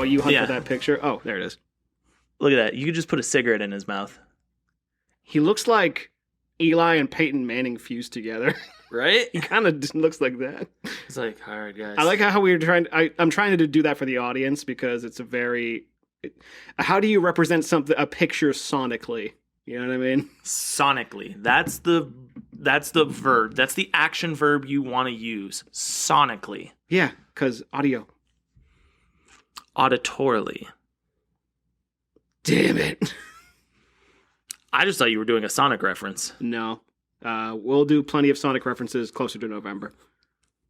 while you hunt for that picture. Oh, there it is. Look at that. You could just put a cigarette in his mouth. He looks like Eli and Peyton Manning fused together. Right? He kind of looks like that. It's like, all right, guys. I like how we were trying. I'm trying to do that for the audience because it's a very. How do you represent a picture sonically? You know what I mean? Sonically. That's the verb. That's the action verb you want to use. Sonically. Yeah, because audio. Auditorily. Damn it. I just thought you were doing a Sonic reference. No. We'll do plenty of Sonic references closer to November.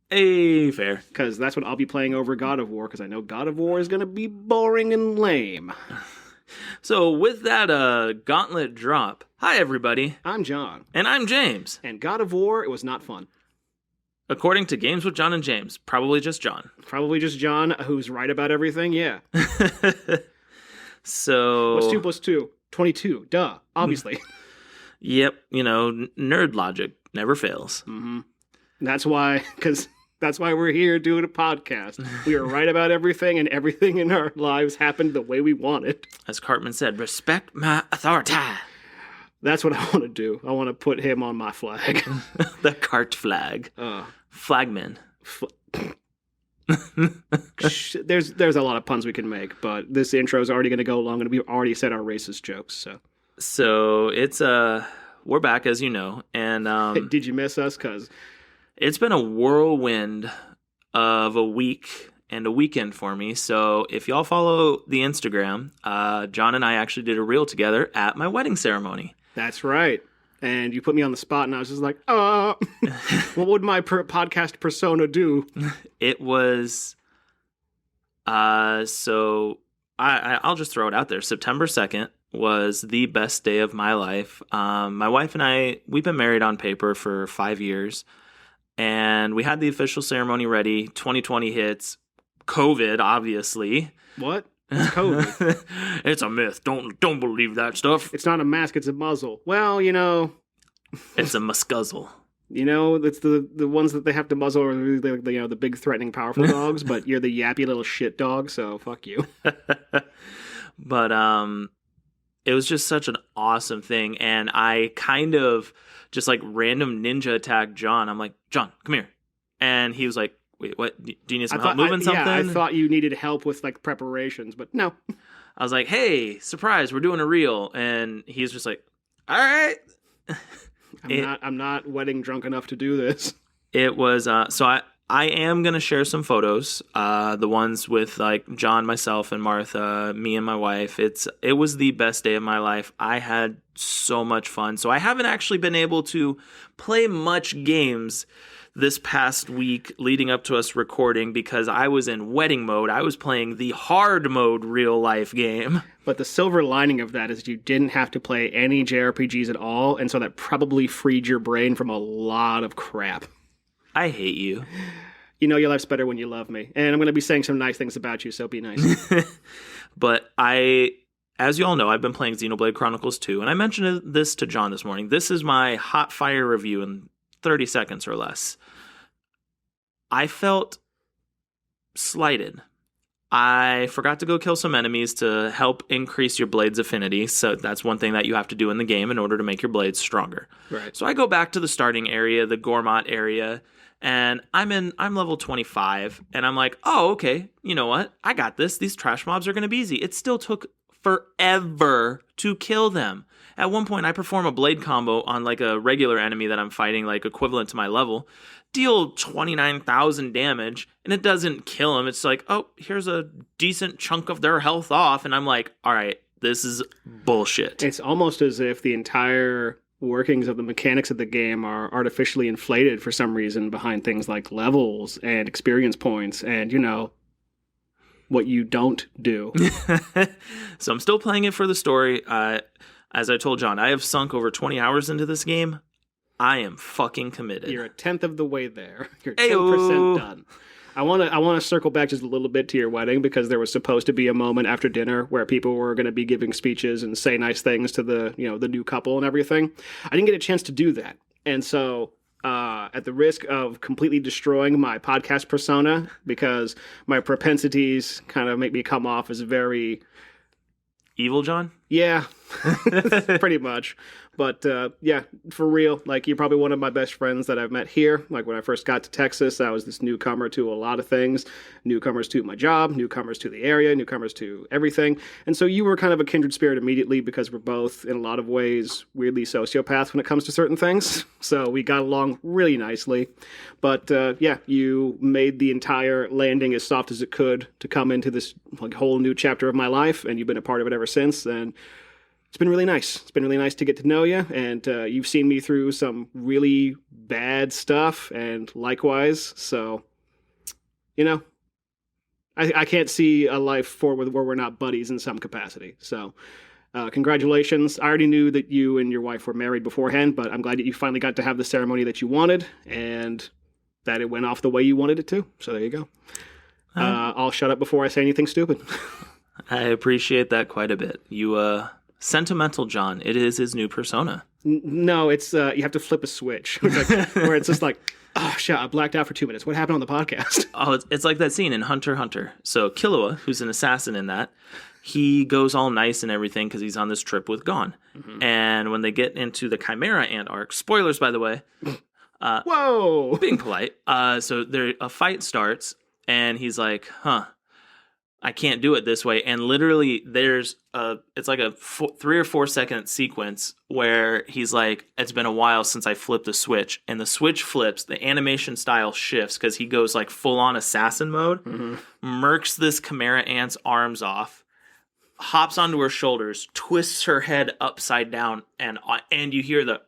Hey, fair. Because that's what I'll be playing over God of War, because I know God of War is going to be boring and lame. So with that gauntlet drop, hi everybody. I'm John. And I'm James. And God of War, it was not fun. According to Games with John and James, probably just John. Probably just John, who's right about everything, yeah. So... What's 2 plus 2? 22. Duh. Obviously. Yep. Nerd logic never fails. Mm-hmm. That's why we're here doing a podcast. We are right about everything, and everything in our lives happened the way we want it. As Cartman said, respect my authority. That's what I want to do. I want to put him on my flag. The cart flag. Flagman. There's a lot of puns we can make, but this intro is already going to go long, and we've already said our racist jokes. So it's we're back, as you know, and did you miss us? Cause it's been a whirlwind of a week and a weekend for me. So if y'all follow the Instagram, John and I actually did a reel together at my wedding ceremony. That's right. And you put me on the spot, and I was just like, what would my podcast persona do? It was, so I'll just throw it out there. September 2nd was the best day of my life. My wife and I, we've been married on paper for 5 years, and we had the official ceremony ready. 2020 hits. COVID, obviously. What? It's COVID. It's a myth. Don't believe that stuff. It's not a mask, it's a muzzle. Well, It's a muscuzzle. It's the ones that they have to muzzle are the big threatening powerful dogs, but you're the yappy little shit dog, so fuck you. But it was just such an awesome thing, and I kind of just like random ninja attacked John. I'm like, John, come here. And he was like, wait, what? Do you need some help moving something? Yeah, I thought you needed help with like preparations, but no. I was like, hey, surprise, we're doing a reel. And he's just like, all right. I'm not wedding drunk enough to do this. It was, so I am going to share some photos, the ones with like John, myself, and Martha, me and my wife. It was the best day of my life. I had so much fun. So I haven't actually been able to play much games this past week leading up to us recording because I was in wedding mode. I was playing the hard mode real life game. But the silver lining of that is you didn't have to play any JRPGs at all, and so that probably freed your brain from a lot of crap. I hate you. Your life's better when you love me. And I'm going to be saying some nice things about you, so be nice. But as you all know, I've been playing Xenoblade Chronicles 2, and I mentioned this to John this morning. This is my hot fire review in 30 seconds or less. I felt slighted. I forgot to go kill some enemies to help increase your blade's affinity. So that's one thing that you have to do in the game in order to make your blades stronger. Right. So I go back to the starting area, the Gormott area, and I'm level 25, and I'm like, oh, okay, you know what? I got this. These trash mobs are going to be easy. It still took forever to kill them. At one point, I perform a blade combo on like a regular enemy that I'm fighting, like equivalent to my level, deal 29,000 damage, and it doesn't kill him. It's like, oh, here's a decent chunk of their health off, and I'm like, all right, this is bullshit. It's almost as if the entire workings of the mechanics of the game are artificially inflated for some reason behind things like levels and experience points and, what you don't do. So I'm still playing it for the story. As I told John, I have sunk over 20 hours into this game. I am fucking committed. You're a tenth of the way there. You're 10% done. I want to circle back just a little bit to your wedding because there was supposed to be a moment after dinner where people were going to be giving speeches and say nice things to the new couple and everything. I didn't get a chance to do that. And so at the risk of completely destroying my podcast persona, because my propensities kind of make me come off as very Evil John? Yeah, pretty much. But yeah, for real, like, you're probably one of my best friends that I've met here. Like, when I first got to Texas, I was this newcomer to a lot of things. Newcomers to my job, newcomers to the area, newcomers to everything. And so you were kind of a kindred spirit immediately, because we're both, in a lot of ways, weirdly sociopaths when it comes to certain things. So we got along really nicely. But yeah, you made the entire landing as soft as it could to come into this like whole new chapter of my life, and you've been a part of it ever since. And it's been really nice. It's been really nice to get to know you, and you've seen me through some really bad stuff, and likewise. So, you know, I can't see a life forward where we're not buddies in some capacity. So, congratulations. I already knew that you and your wife were married beforehand, but I'm glad that you finally got to have the ceremony that you wanted, and that it went off the way you wanted it to. So there you go. I'll shut up before I say anything stupid. I appreciate that quite a bit. You, Sentimental John, it is his new persona. No, it's you have to flip a switch where it's just like, oh shit, I blacked out for 2 minutes. What happened on the podcast? Oh, it's like that scene in Hunter x Hunter. So Killua, who's an assassin in that, he goes all nice and everything because he's on this trip with Gon. Mm-hmm. And when they get into the Chimera Ant arc, spoilers by the way. Whoa, being polite. So there a fight starts, and he's like, I can't do it this way. And literally there's it's like a 3 or 4 second sequence where he's like, it's been a while since I flipped the switch. And the switch flips, the animation style shifts because he goes like full on assassin mode, murks this Chimera Ant's arms off, hops onto her shoulders, twists her head upside down, and you hear the...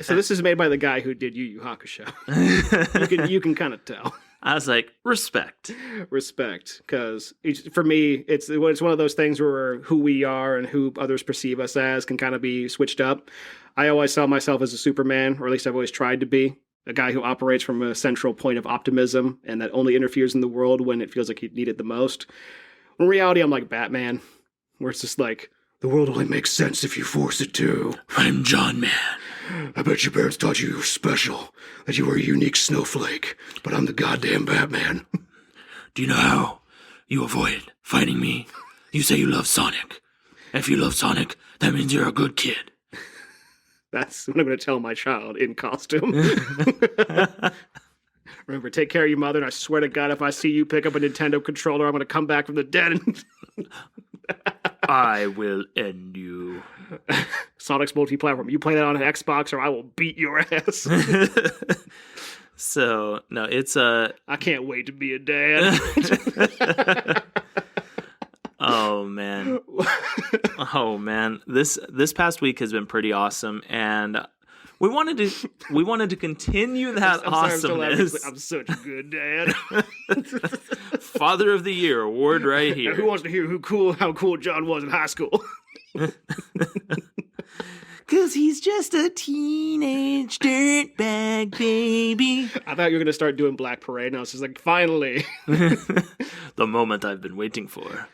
So this is made by the guy who did Yu Yu Hakusho. You can kind of tell. I was like, respect, because for me, it's one of those things where who we are and who others perceive us as can kind of be switched up. I always saw myself as a Superman, or at least I've always tried to be, a guy who operates from a central point of optimism and that only interferes in the world when it feels like you need it the most. In reality, I'm like Batman, where it's just like, the world only makes sense if you force it to. I'm John Man. I bet your parents thought you were special, that you were a unique snowflake, but I'm the goddamn Batman. Do you know how you avoid fighting me? You say you love Sonic. If you love Sonic, that means you're a good kid. That's what I'm going to tell my child in costume. Remember, take care of your mother, and I swear to God, if I see you pick up a Nintendo controller, I'm going to come back from the dead and... I will end you. Sonic's multi-platform. You play that on an Xbox, or I will beat your ass. So, no, it's I can't wait to be a dad. Oh man. This past week has been pretty awesome, and we wanted to continue that awesomeness. I'm such a good dad. Father of the Year award right here. Now, who wants to hear how cool John was in high school? 'Cause he's just a teenage dirtbag baby. I thought you were going to start doing Black Parade, and I was just like, finally. The moment I've been waiting for.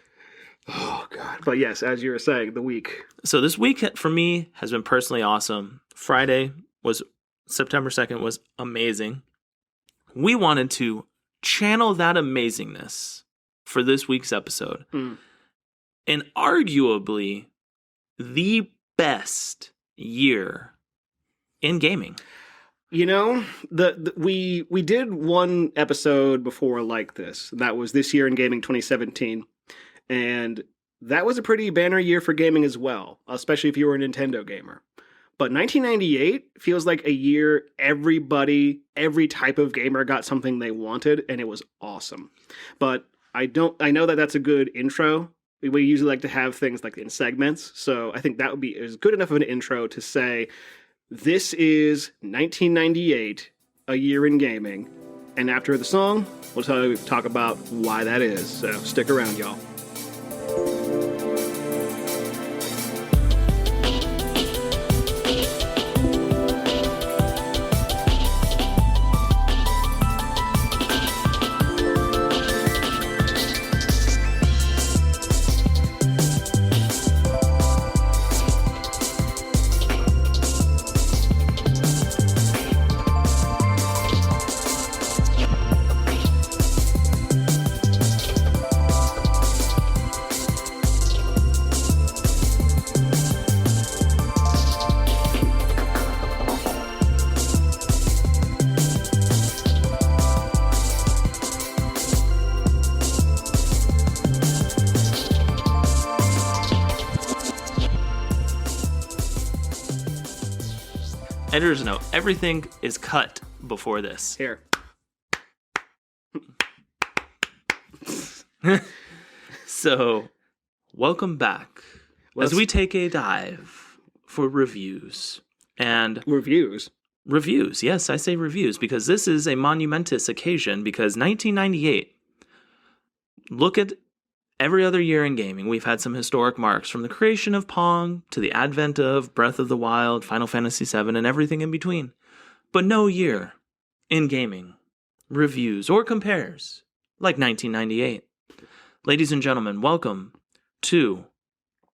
Oh, God. But yes, as you were saying, the week. So this week for me has been personally awesome. Friday was September 2nd was amazing. We wanted to channel that amazingness for this week's episode. And arguably the best year in gaming. You know, we did one episode before like this. That was This Year in Gaming 2017. And that was a pretty banner year for gaming as well, especially if you were a Nintendo gamer. But 1998 feels like a year every type of gamer got something they wanted, and it was awesome. But I know that that's a good intro. We usually like to have things like in segments, so I think that would be as good enough of an intro to say, this is 1998, a year in gaming. And after the song, we'll talk about why that is. So stick around, y'all. Editor's note, everything is cut before this. Here. So, welcome back as we take a dive for reviews. And Reviews? Reviews, yes, I say reviews because this is a monumentous occasion because 1998, look at every other year in gaming, we've had some historic marks from the creation of Pong to the advent of Breath of the Wild, Final Fantasy VII, and everything in between. But no year in gaming reviews or compares like 1998. Ladies and gentlemen, welcome to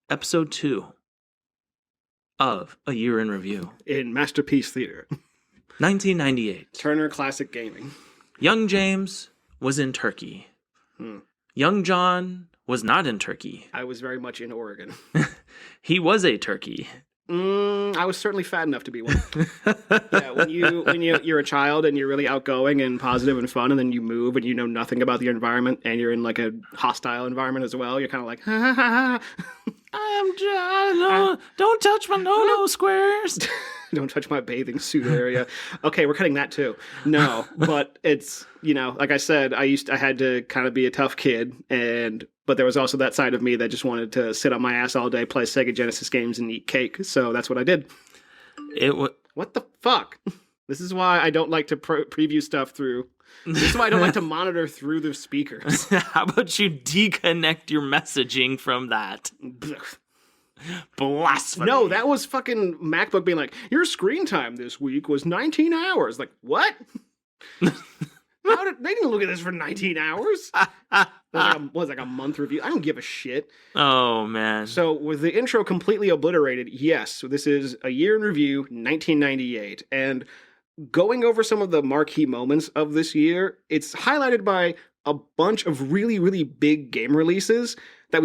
episode 2 of A Year in Review. In Masterpiece Theater. 1998. Turner Classic Gaming. Young James was in Turkey. Young John was not in Turkey. I was very much in Oregon. He was a turkey. I was certainly fat enough to be one. Yeah, when you're a child and you're really outgoing and positive and fun, and then you move and you know nothing about the environment, and you're in like a hostile environment as well, you're kind of like, ha ha ha. I'm John. Don't touch my no squares. Don't touch my bathing suit area. Okay, we're cutting that too. No, but it's, like I said, I had to kind of be a tough kid, but there was also that side of me that just wanted to sit on my ass all day, play Sega Genesis games, and eat cake. So that's what I did. What the fuck? This is why I don't like to preview stuff through. This is why I don't like to monitor through the speakers. How about you deconnect your messaging from that? Blasphemy. No, that was fucking MacBook being like, your screen time this week was 19 hours. Like, what? They didn't look at this for 19 hours. Like a month review. I don't give a shit. Oh, man. So with the intro completely obliterated, yes, so this is A Year in Review, 1998. And going over some of the marquee moments of this year, it's highlighted by a bunch of really, really big game releases that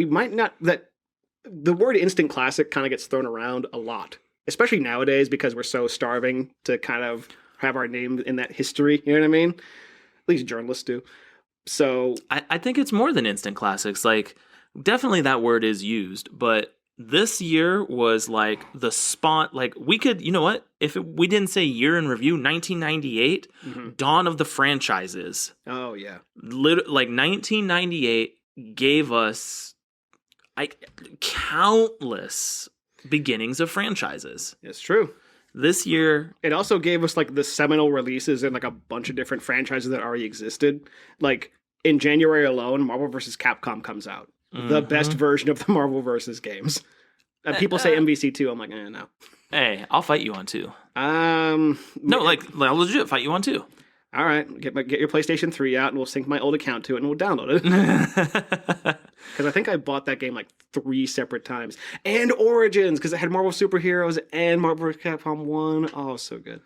the word instant classic kind of gets thrown around a lot, especially nowadays because we're so starving to kind of have our name in that history. You know what I mean? At least journalists do. So I think it's more than instant classics. Like, definitely that word is used, but this year was like the spot. Like, we could, you know what? We didn't say year in review, 1998, dawn of the franchises. Oh, yeah. Like 1998 gave us countless beginnings of franchises. It's true. This year, it also gave us like the seminal releases and like a bunch of different franchises that already existed. Like in January alone, Marvel vs. Capcom comes out. The best version of the Marvel vs. games. People say MVC2. I'm like, no. Hey, I'll fight you on 2. No, I'll legit fight you on 2. All right, get your PlayStation 3 out, and we'll sync my old account to it, and we'll download it. Because I think I bought that game like 3 separate times. And Origins, because it had Marvel Superheroes and Marvel vs. Capcom 1. Oh, so good.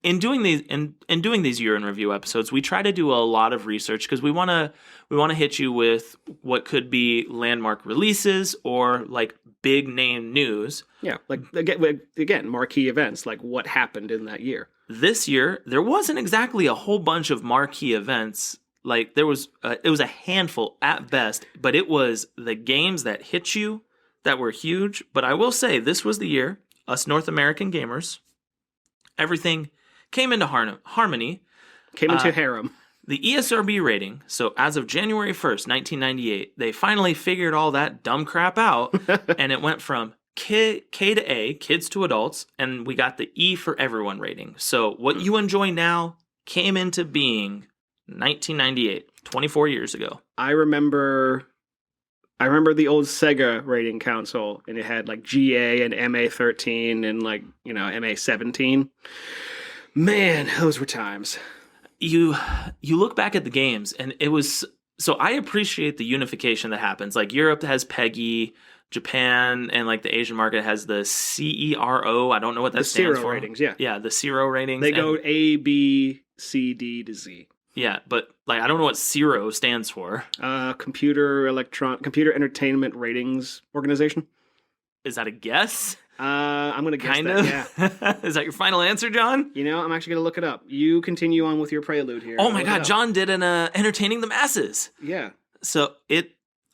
In doing these year in review episodes, we try to do a lot of research because we want to hit you with what could be landmark releases or like big name news. Yeah, like again, marquee events, like what happened in that year. This year, there wasn't exactly a whole bunch of marquee events. Like it was a handful at best, but it was the games that hit you that were huge. But I will say this was the year us North American gamers, everything came into harmony. Came into harem. The ESRB rating, so as of January 1st, 1998, they finally figured all that dumb crap out, and it went from K to A, kids to adults, and we got the E for everyone rating. So what you enjoy now came into being 1998, 24 years ago. I remember the old Sega rating console, and it had like GA and MA13 and like, MA17. Man, those were times. You look back at the games, and it was... So I appreciate the unification that happens. Like, Europe has PEGI, Japan and like the Asian market has the CERO. I don't know what that stands for. Ratings, yeah. Yeah, the CERO ratings. They go A, B, C, D to Z. Yeah, but like I don't know what CERO stands for. Computer Entertainment Ratings Organization. Is that a guess? I'm going to guess kind that, of. yeah. Is that your final answer, John? I'm actually going to look it up. You continue on with your prelude here. Oh my God, John did an Entertaining the Masses. Yeah. So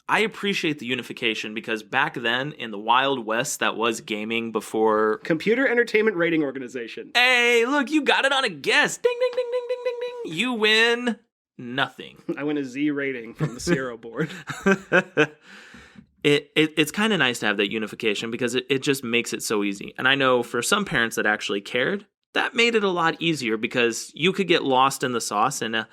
I appreciate the unification because back then in the Wild West that was gaming before Computer Entertainment Rating Organization. Hey, look, you got it on a guess. Ding ding ding ding ding ding ding. You win nothing. I win a Z rating from the Zero board. It's kind of nice to have that unification because it just makes it so easy. And I know for some parents that actually cared, that made it a lot easier because you could get lost in the sauce and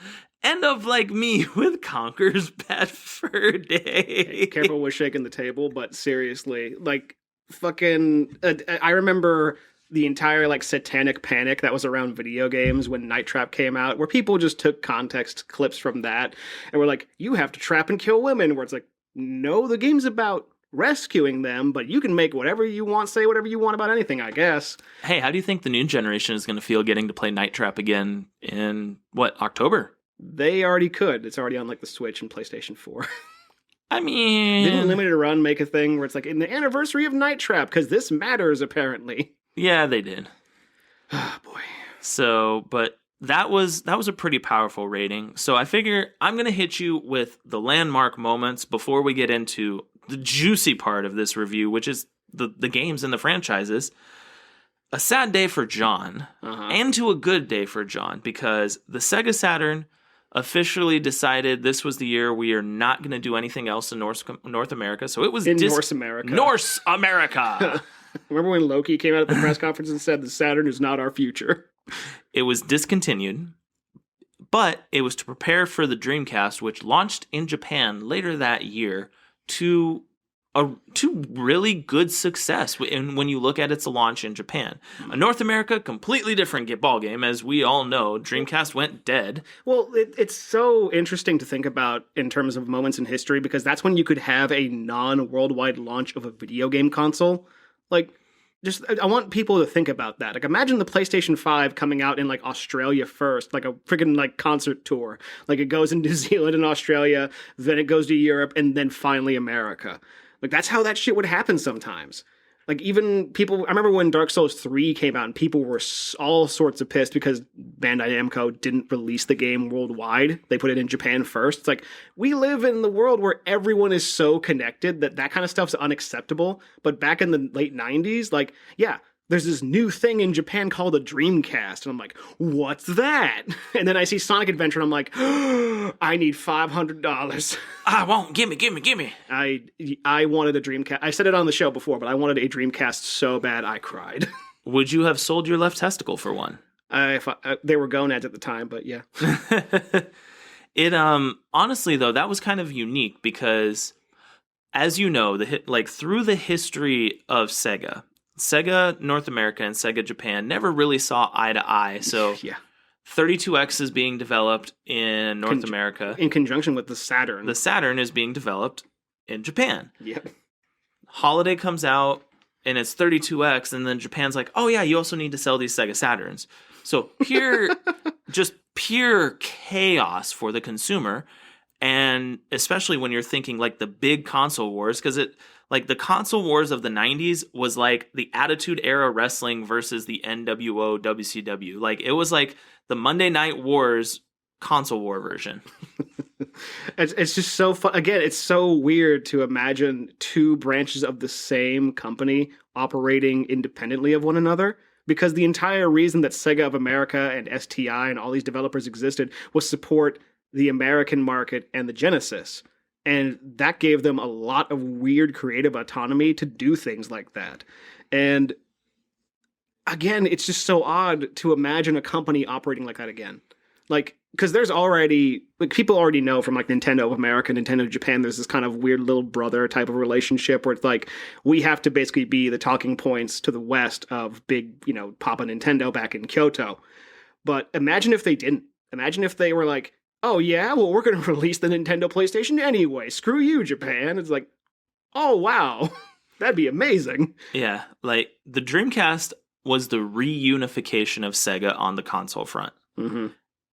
end up like me with Conker's Bad Fur Day. Careful with shaking the table, but seriously, like fucking, I remember the entire like satanic panic that was around video games when Night Trap came out, where people just took context clips from that and were like, you have to trap and kill women, where it's like, no, the game's about rescuing them, but you can make whatever you want, say whatever you want about anything, I guess. Hey, how do you think the new generation is going to feel getting to play Night Trap again in, October? They already could. It's already on like the Switch and PlayStation 4. I mean... Didn't Limited Run make a thing where it's like, in the anniversary of Night Trap, because this matters, apparently. Yeah, they did. Oh, boy. So, but that was a pretty powerful rating. So I figure I'm going to hit you with the landmark moments before we get into the juicy part of this review, which is the games and the franchises. A sad day for John, and to a good day for John, because the Sega Saturn officially decided this was the year we are not going to do anything else in North America. So it was North America. North America. Remember when Loki came out at the press conference and said the Saturn is not our future? It was discontinued, but it was to prepare for the Dreamcast, which launched in Japan later that year to really good success when you look at its launch in Japan. North America, completely different ball game. As we all know, Dreamcast went dead. Well, it's so interesting to think about in terms of moments in history, because that's when you could have a non-worldwide launch of a video game console. Like, I want people to think about that. Like, imagine the PlayStation 5 coming out in, like, Australia first, like a freaking, like, concert tour. Like, it goes in New Zealand and Australia, then it goes to Europe, and then finally America. Like, that's how that shit would happen sometimes. Like, even people... I remember when Dark Souls 3 came out, and people were all sorts of pissed because Bandai Namco didn't release the game worldwide. They put it in Japan first. It's like, we live in the world where everyone is so connected that kind of stuff's unacceptable. But back in the late 90s, like, yeah, there's this new thing in Japan called a Dreamcast. And I'm like, what's that? And then I see Sonic Adventure, and I'm like, I need $500. I won't. Gimme. I wanted a Dreamcast. I said it on the show before, but I wanted a Dreamcast so bad I cried. Would you have sold your left testicle for one? They were gonads at the time, but yeah. It honestly though, that was kind of unique because, as you know, through the history of Sega North America and Sega Japan never really saw eye to eye. So yeah. 32X is being developed in North America. In conjunction with the Saturn. The Saturn is being developed in Japan. Yep. Holiday comes out, and it's 32X, and then Japan's like, oh yeah, you also need to sell these Sega Saturns. So just pure chaos for the consumer, and especially when you're thinking like the big console wars, because the console wars of the 90s was like the Attitude Era Wrestling versus the NWO WCW. Like, it was like the Monday Night Wars console war version. It's just so fun. Again, it's so weird to imagine two branches of the same company operating independently of one another, because the entire reason that Sega of America and STI and all these developers existed was support the American market and the Genesis. And that gave them a lot of weird creative autonomy to do things like that. And again, it's just so odd to imagine a company operating like that again. Like, because there's already, like, people already know from like Nintendo of America, Nintendo of Japan, there's this kind of weird little brother type of relationship where it's like, we have to basically be the talking points to the West of big, Papa Nintendo back in Kyoto. But imagine if they didn't. Imagine if they were like, oh yeah, well, we're going to release the Nintendo PlayStation anyway. Screw you, Japan. It's like, oh wow, that'd be amazing. Yeah, like the Dreamcast was the reunification of Sega on the console front. Mm-hmm.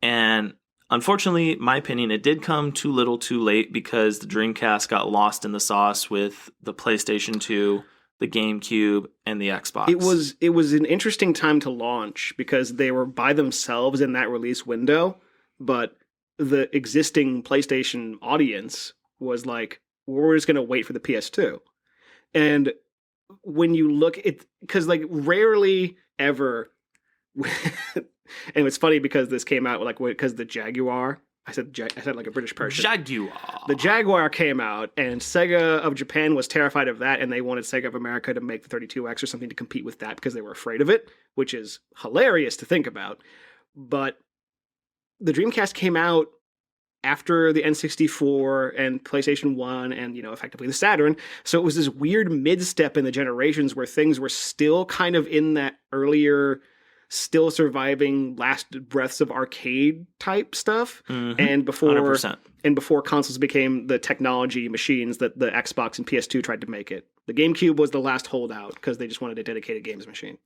And unfortunately, my opinion, it did come too little too late because the Dreamcast got lost in the sauce with the PlayStation 2, the GameCube, and the Xbox. It was an interesting time to launch because they were by themselves in that release window, but the existing PlayStation audience was like, we're just going to wait for the PS2. And when you look at, because like rarely ever, and it's funny because this came out like because the Jaguar. I said like a British person. Jaguar. The Jaguar came out, and Sega of Japan was terrified of that, and they wanted Sega of America to make the 32X or something to compete with that because they were afraid of it, which is hilarious to think about. But the Dreamcast came out after the N64 and PlayStation 1 and, effectively the Saturn. So it was this weird mid-step in the generations where things were still kind of in that earlier, still surviving last breaths of arcade type stuff. Mm-hmm. And before 100%. And before consoles became the technology machines that the Xbox and PS2 tried to make it. The GameCube was the last holdout because they just wanted a dedicated games machine.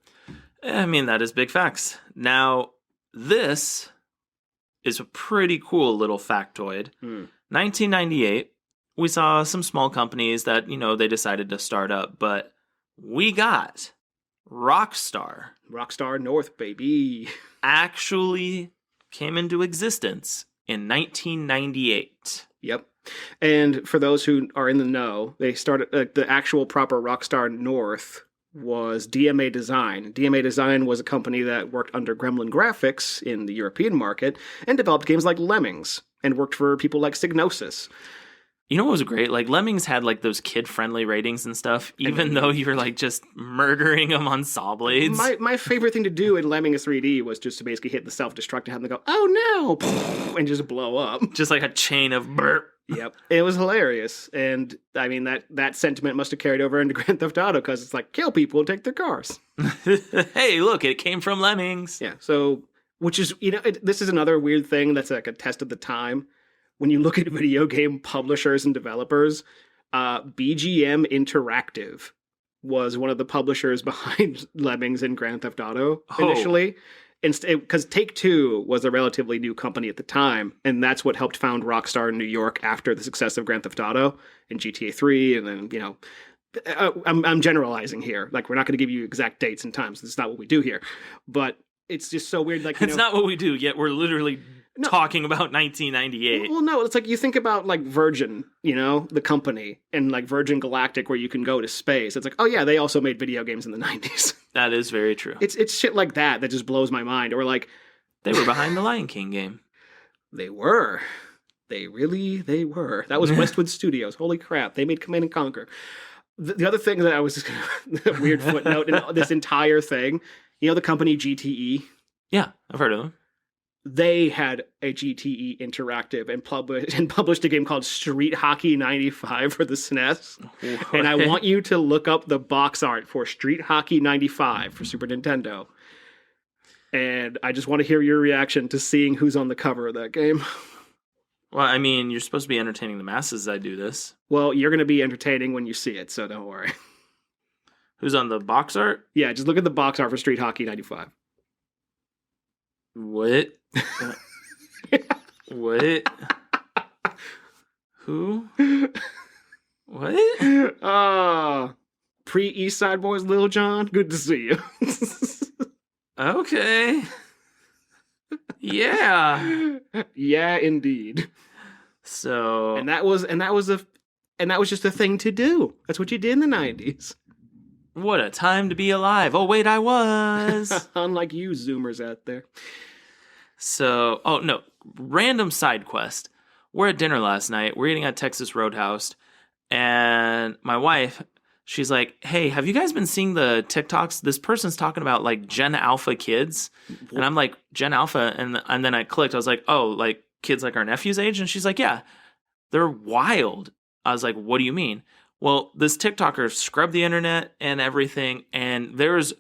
I mean, that is big facts. Now, this is a pretty cool little factoid. 1998, we saw some small companies that, they decided to start up, but we got Rockstar. Rockstar North, baby. Actually came into existence in 1998. Yep. And for those who are in the know, they started the actual proper Rockstar North was DMA Design. DMA Design was a company that worked under Gremlin Graphics in the European market and developed games like Lemmings and worked for people like Psygnosis. You know what was great? Like, Lemmings had, like, those kid-friendly ratings and stuff, even though you were, like, just murdering them on saw blades. My favorite thing to do in Lemmings 3D was just to basically hit the self-destruct and have them go, oh no, and just blow up. Just like a chain of burp. Yep. It was hilarious. And, I mean, that sentiment must have carried over into Grand Theft Auto because it's like, kill people and take their cars. Hey, look, it came from Lemmings. Yeah, so, which is, this is another weird thing that's like a test of the time. When you look at video game publishers and developers, BGM Interactive was one of the publishers behind Lemmings and Grand Theft Auto initially. Because Take-Two was a relatively new company at the time, and that's what helped found Rockstar in New York after the success of Grand Theft Auto and GTA 3, and then, I'm generalizing here. Like, we're not going to give you exact dates and times. That's not what we do here. But it's just so weird. Like, it's not what we do, yet we're literally talking about 1998. Well, no, it's like you think about like Virgin, the company, and like Virgin Galactic where you can go to space. It's like, oh yeah, they also made video games in the 90s. That is very true. It's shit like that just blows my mind. Or like, they were behind the Lion King game. They were. They were. That was Westwood Studios. Holy crap. They made Command & Conquer. The other thing that I was just a weird footnote in this entire thing, the company GTE? Yeah, I've heard of them. They had a GTE Interactive and published a game called Street Hockey 95 for the SNES. What? And I want you to look up the box art for Street Hockey 95 for Super Nintendo. And I just want to hear your reaction to seeing who's on the cover of that game. Well, I mean, you're supposed to be entertaining the masses as I do this. Well, you're going to be entertaining when you see it, so don't worry. Who's on the box art? Yeah, just look at the box art for Street Hockey 95. What? What? Who? What? Pre-East Side Boys, Lil Jon. Good to see you. Okay. Yeah. Yeah, indeed. So, and that was just a thing to do. That's what you did in the 90s. What a time to be alive. Oh, wait, I was. Unlike you Zoomers out there. So, oh, no. Random side quest. We're at dinner last night. We're eating at Texas Roadhouse. And my wife, she's like, hey, have you guys been seeing the TikToks? This person's talking about, like, Gen Alpha kids. And I'm like, Gen Alpha? And then I clicked. I was like, oh, like, kids like our nephew's age? And she's like, yeah, they're wild. I was like, what do you mean? Well, this TikToker scrubbed the internet and everything, and there's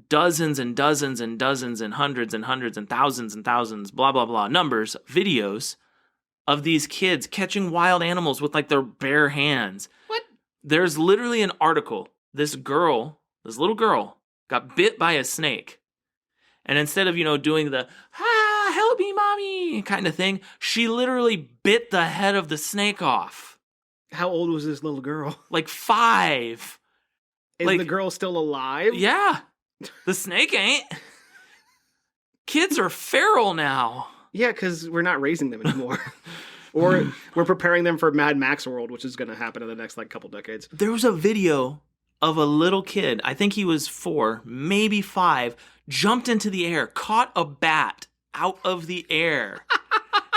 dozens and dozens and dozens and hundreds and thousands, blah, blah, blah, numbers, videos of these kids catching wild animals with, like, their bare hands. What? There's literally an article. This little girl, got bit by a snake. And instead of, doing the, help me, mommy, kind of thing, she literally bit the head of the snake off. How old was this little girl? Like 5. Is the girl still alive? Yeah. The snake ain't. Kids are feral now. Yeah, because we're not raising them anymore. Or we're preparing them for Mad Max World, which is going to happen in the next couple decades. There was a video of a little kid, I think he was 4, maybe 5, jumped into the air, caught a bat out of the air.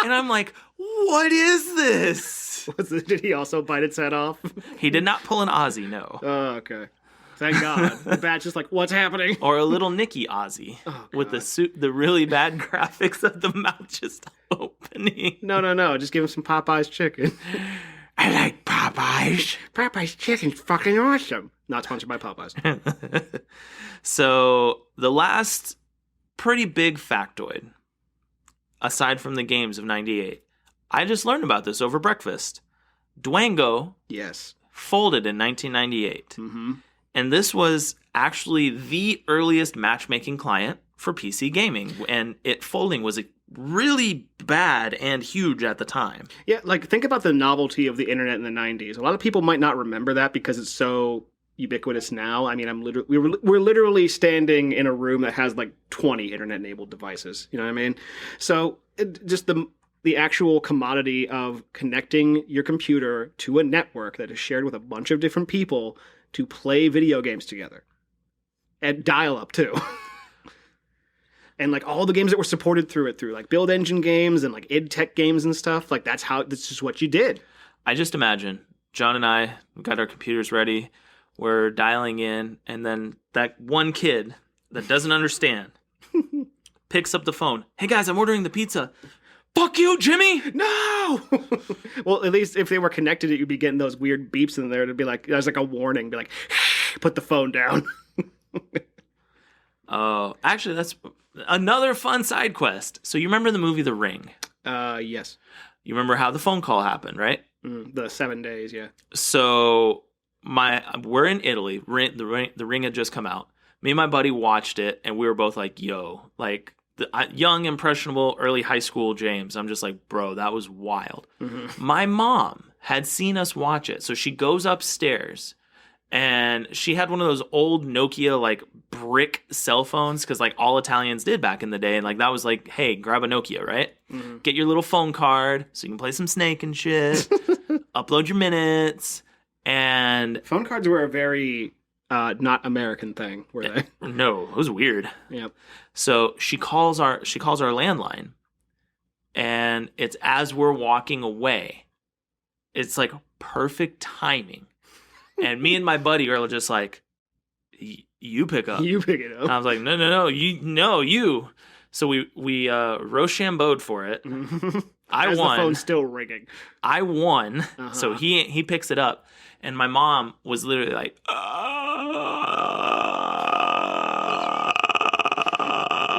And I'm like, what is this? Did he also bite its head off? He did not pull an Ozzy, no. Oh, okay. Thank God. The bat's just like, what's happening? Or a little Nicky Ozzy with the really bad graphics of the mouth just opening. No. Just give him some Popeye's chicken. I like Popeyes. Popeye's chicken's fucking awesome. Not sponsored by Popeyes. So the last pretty big factoid, aside from the games of 98, I just learned about this over breakfast. Dwango Yes. folded in 1998. Mm-hmm. And this was actually the earliest matchmaking client for PC gaming. And it folding was really bad and huge at the time. Yeah, think about the novelty of the internet in the 90s. A lot of people might not remember that because it's so ubiquitous now. I mean, we're literally standing in a room that has 20 internet-enabled devices. You know what I mean? So just the actual commodity of connecting your computer to a network that is shared with a bunch of different people to play video games together. And dial-up, too. And all the games that were supported through build engine games and id Tech games and stuff, that's just what you did. I just imagine John and I got our computers ready. We're dialing in, and then that one kid that doesn't understand picks up the phone. Hey guys, I'm ordering the pizza. Fuck you, Jimmy! No! Well, at least if they were connected, you'd be getting those weird beeps in there. It'd be there's a warning. Be like, put the phone down. Oh, actually, that's another fun side quest. So you remember the movie The Ring? Yes. You remember how the phone call happened, right? The 7 days, yeah. So we're in Italy. The Ring had just come out. Me and my buddy watched it, and we were both like, yo, young, impressionable, early high school James. I'm just like, bro, that was wild. Mm-hmm. My mom had seen us watch it. So she goes upstairs and she had one of those old Nokia brick cell phones because all Italians did back in the day. And that was hey, grab a Nokia, right? Mm-hmm. Get your little phone card so you can play some Snake and shit. Upload your minutes. And phone cards were a very not American thing, were they? No, it was weird. Yep. So she calls our landline, and it's as we're walking away. It's perfect timing, and me and my buddy are just you pick up. You pick it up. And I was like, no, you. So we Rochambeau'd for it. I won. The phone's still ringing. I won. Uh-huh. So he picks it up, and my mom was literally like,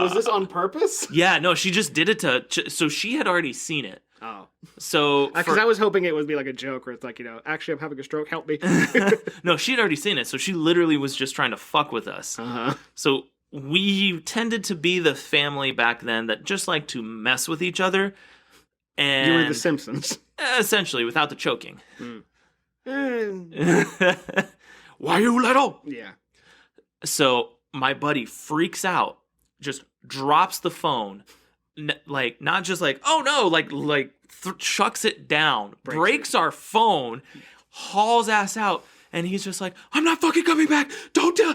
Was this on purpose? Yeah, no, she just did it so she had already seen it. Oh. So because I was hoping it would be a joke where it's actually I'm having a stroke, help me. No, she had already seen it, so she literally was just trying to fuck with us. Uh-huh. So we tended to be the family back then that just liked to mess with each other. And you were the Simpsons. Essentially, without the choking. Why you little? Yeah. So my buddy freaks out, just drops the phone, not just oh no, chucks it down, breaks our phone, hauls ass out, and he's just like, I'm not fucking coming back. Don't tell.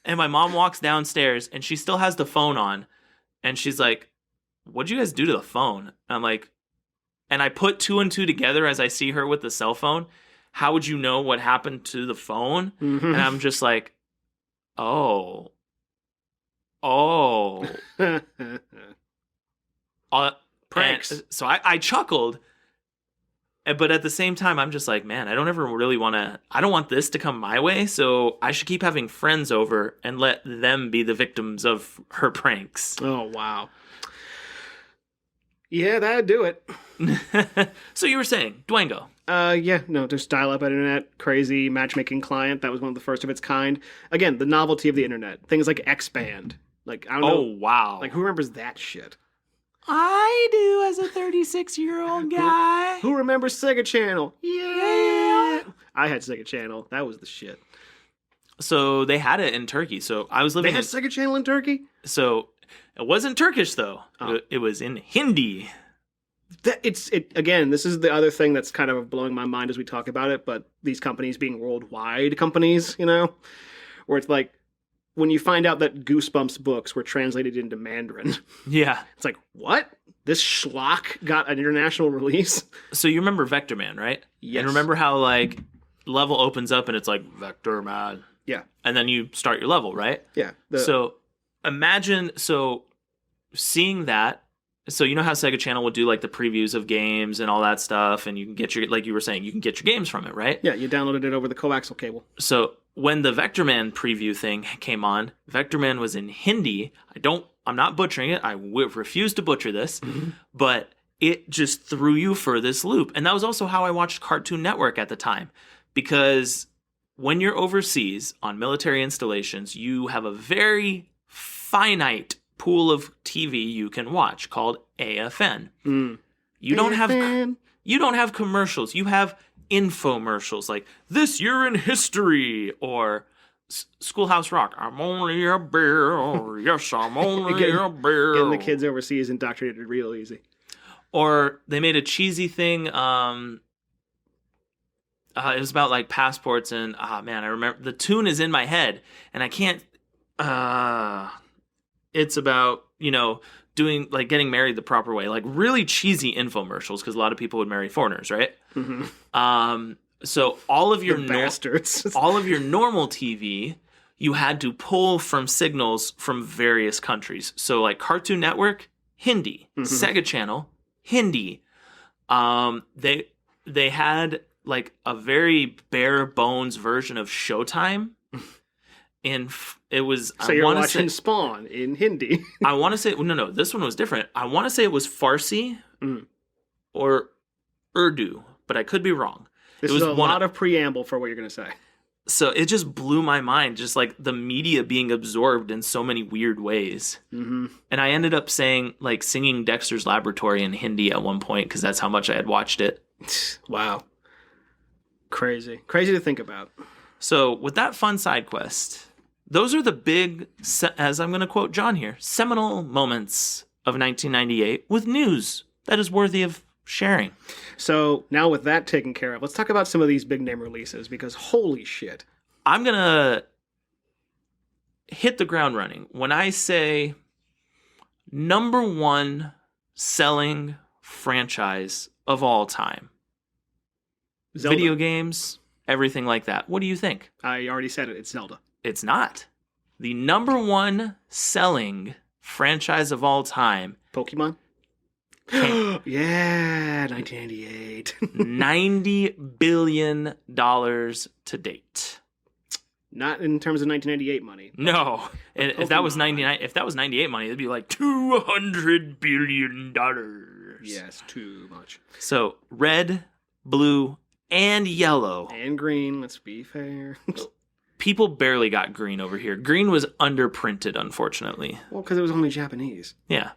And my mom walks downstairs, and she still has the phone on, and she's like, what'd you guys do to the phone? And I'm like, and I put 2 and 2 together as I see her with the cell phone. How would you know what happened to the phone? Mm-hmm. And I'm just like, oh. Pranks. So I chuckled, but at the same time, I'm just like, man, I don't ever really I don't want this to come my way, so I should keep having friends over and let them be the victims of her pranks. Oh, wow. Yeah, that'd do it. So you were saying, Dwango. Yeah, no, just dial-up internet, crazy matchmaking client. That was one of the first of its kind. Again, the novelty of the internet. Things like X-Band. I don't know. Oh, wow. Who remembers that shit? I do, as a 36-year-old guy. Who remembers Sega Channel? Yeah. I had Sega Channel. That was the shit. So they had it in Turkey. So I was living. They had Sega Channel in Turkey? So it wasn't Turkish, though. Oh. It was in Hindi. Again, this is the other thing that's kind of blowing my mind as we talk about it, but these companies being worldwide companies, where it's like when you find out that Goosebumps books were translated into Mandarin, Yeah. it's like, what? This schlock got an international release? So you remember Vector Man, right? Yes. And remember how like level opens up and it's like Vector Man. Yeah. And then you start your level, right? Yeah. So imagine seeing that. So you know how Sega Channel would do like the previews of games and all that stuff, and you can get like you were saying, you can get your games from it, right? Yeah, you downloaded it over the coaxial cable. So when the Vector Man preview thing came on, Vector Man was in Hindi. I'm not butchering it. I refuse to butcher this, but it just threw you for this loop. And that was also how I watched Cartoon Network at the time, because when you're overseas on military installations, you have a very finite pool of TV you can watch called AFN. You don't have commercials. You have infomercials like "This Year in History" or Schoolhouse Rock. I'm only a bear. Yes, I'm only a bear. Getting the kids overseas indoctrinated real easy. Or they made a cheesy thing. It was about like passports and man, I remember the tune is in my head and I can't. It's about doing like getting married the proper way, like really cheesy infomercials because a lot of people would marry foreigners, right? So all of your bastards, all of your normal TV, you had to pull from signals from various countries. So like Cartoon Network, Hindi, Sega Channel, Hindi. They had like a very bare bones version of Showtime. And it was. So you're watching Spawn in Hindi. I want to say no. This one was different. I want to say it was Farsi or Urdu, but I could be wrong. This is a lot of preamble for what you're going to say. So it just blew my mind, just like the media being absorbed in so many weird ways. And I ended up singing Dexter's Laboratory in Hindi at one point because that's how much I had watched it. Wow, crazy to think about. So with that fun side quest, those are the big, as I'm going to quote John here, seminal moments of 1998 with news that is worthy of sharing. So now with that taken care of, let's talk about some of these big name releases because holy shit. I'm going to hit the ground running. When I say number one selling franchise of all time, Zelda. Video games, everything like that. What do you think? I already said it. It's Zelda. It's not. The number one selling franchise of all time. Pokemon? Yeah, 1998. $90 billion to date. Not in terms of 1998 money. No. And if that was 98 money, it'd be like $200 billion. Yes, too much. So red, blue, and yellow. And green, let's be fair. People barely got green over here. Green was underprinted, unfortunately. Well, because it was only Japanese. Yeah.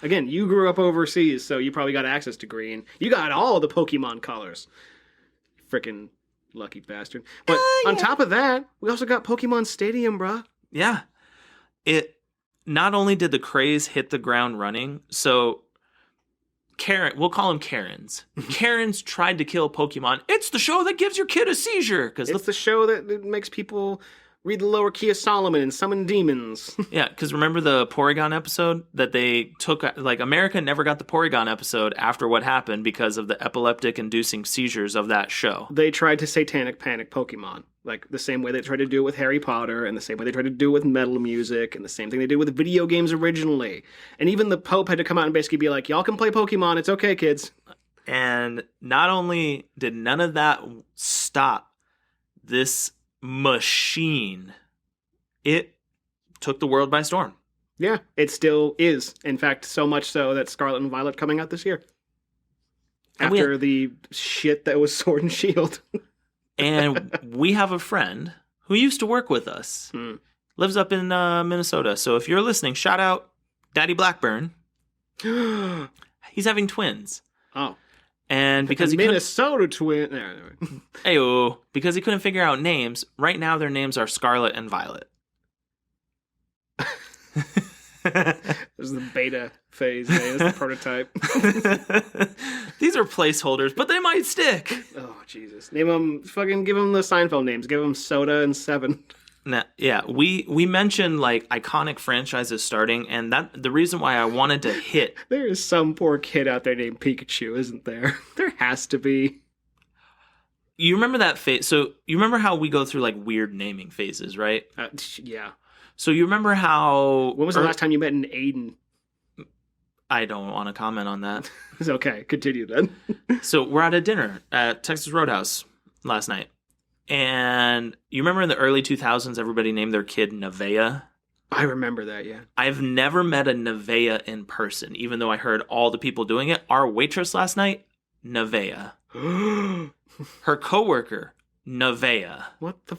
Again, you grew up overseas, so you probably got access to green. You got all the Pokemon colors. Freaking lucky bastard. But on top of that, we also got Pokemon Stadium, bruh. Yeah. It not only did the craze hit the ground running, so we'll call them Karens. Karens tried to kill Pokemon. It's the show that gives your kid a seizure. It's the show that makes people read the lower key of Solomon and summon demons. Yeah, because remember the Porygon episode that they took, like America never got the Porygon episode after what happened because of the epileptic-inducing seizures of that show. They tried to satanic panic Pokemon, like the same way they tried to do it with Harry Potter, and the same way they tried to do it with metal music, and the same thing they did with video games originally. And even the Pope had to come out and basically be like, y'all can play Pokemon, it's okay, kids. And not only did none of that stop this machine, it took the world by storm. Yeah, it still is. In fact, so much so that Scarlet and Violet coming out this year. After the shit that was Sword and Shield. And we have a friend who used to work with us. Lives up in Minnesota. So if you're listening, shout out Daddy Blackburn. He's having twins. Oh. And because he Minnesota twin. Ayo, because he couldn't figure out names, right now their names are Scarlet and Violet. This is the beta phase. Hey, this is the prototype. These are placeholders, but they might stick. Oh, Jesus. Name them, fucking give them the Seinfeld names. Give them Soda and Seven. Nah, yeah, we mentioned like iconic franchises starting, and that the reason why I wanted to hit. There is some poor kid out there named Pikachu, isn't there? There has to be. You remember that phase? So you remember how we go through like weird naming phases, right? Yeah. So you remember how? When was the last time you met an Aiden? I don't want to comment on that. It's okay. Continue then. So we're at a dinner at Texas Roadhouse last night. And you remember in the early 2000s, everybody named their kid Nevaeh? I remember that, yeah. I've never met a Nevaeh in person, even though I heard all the people doing it. Our waitress last night, Nevaeh. Her coworker, Nevaeh. What the?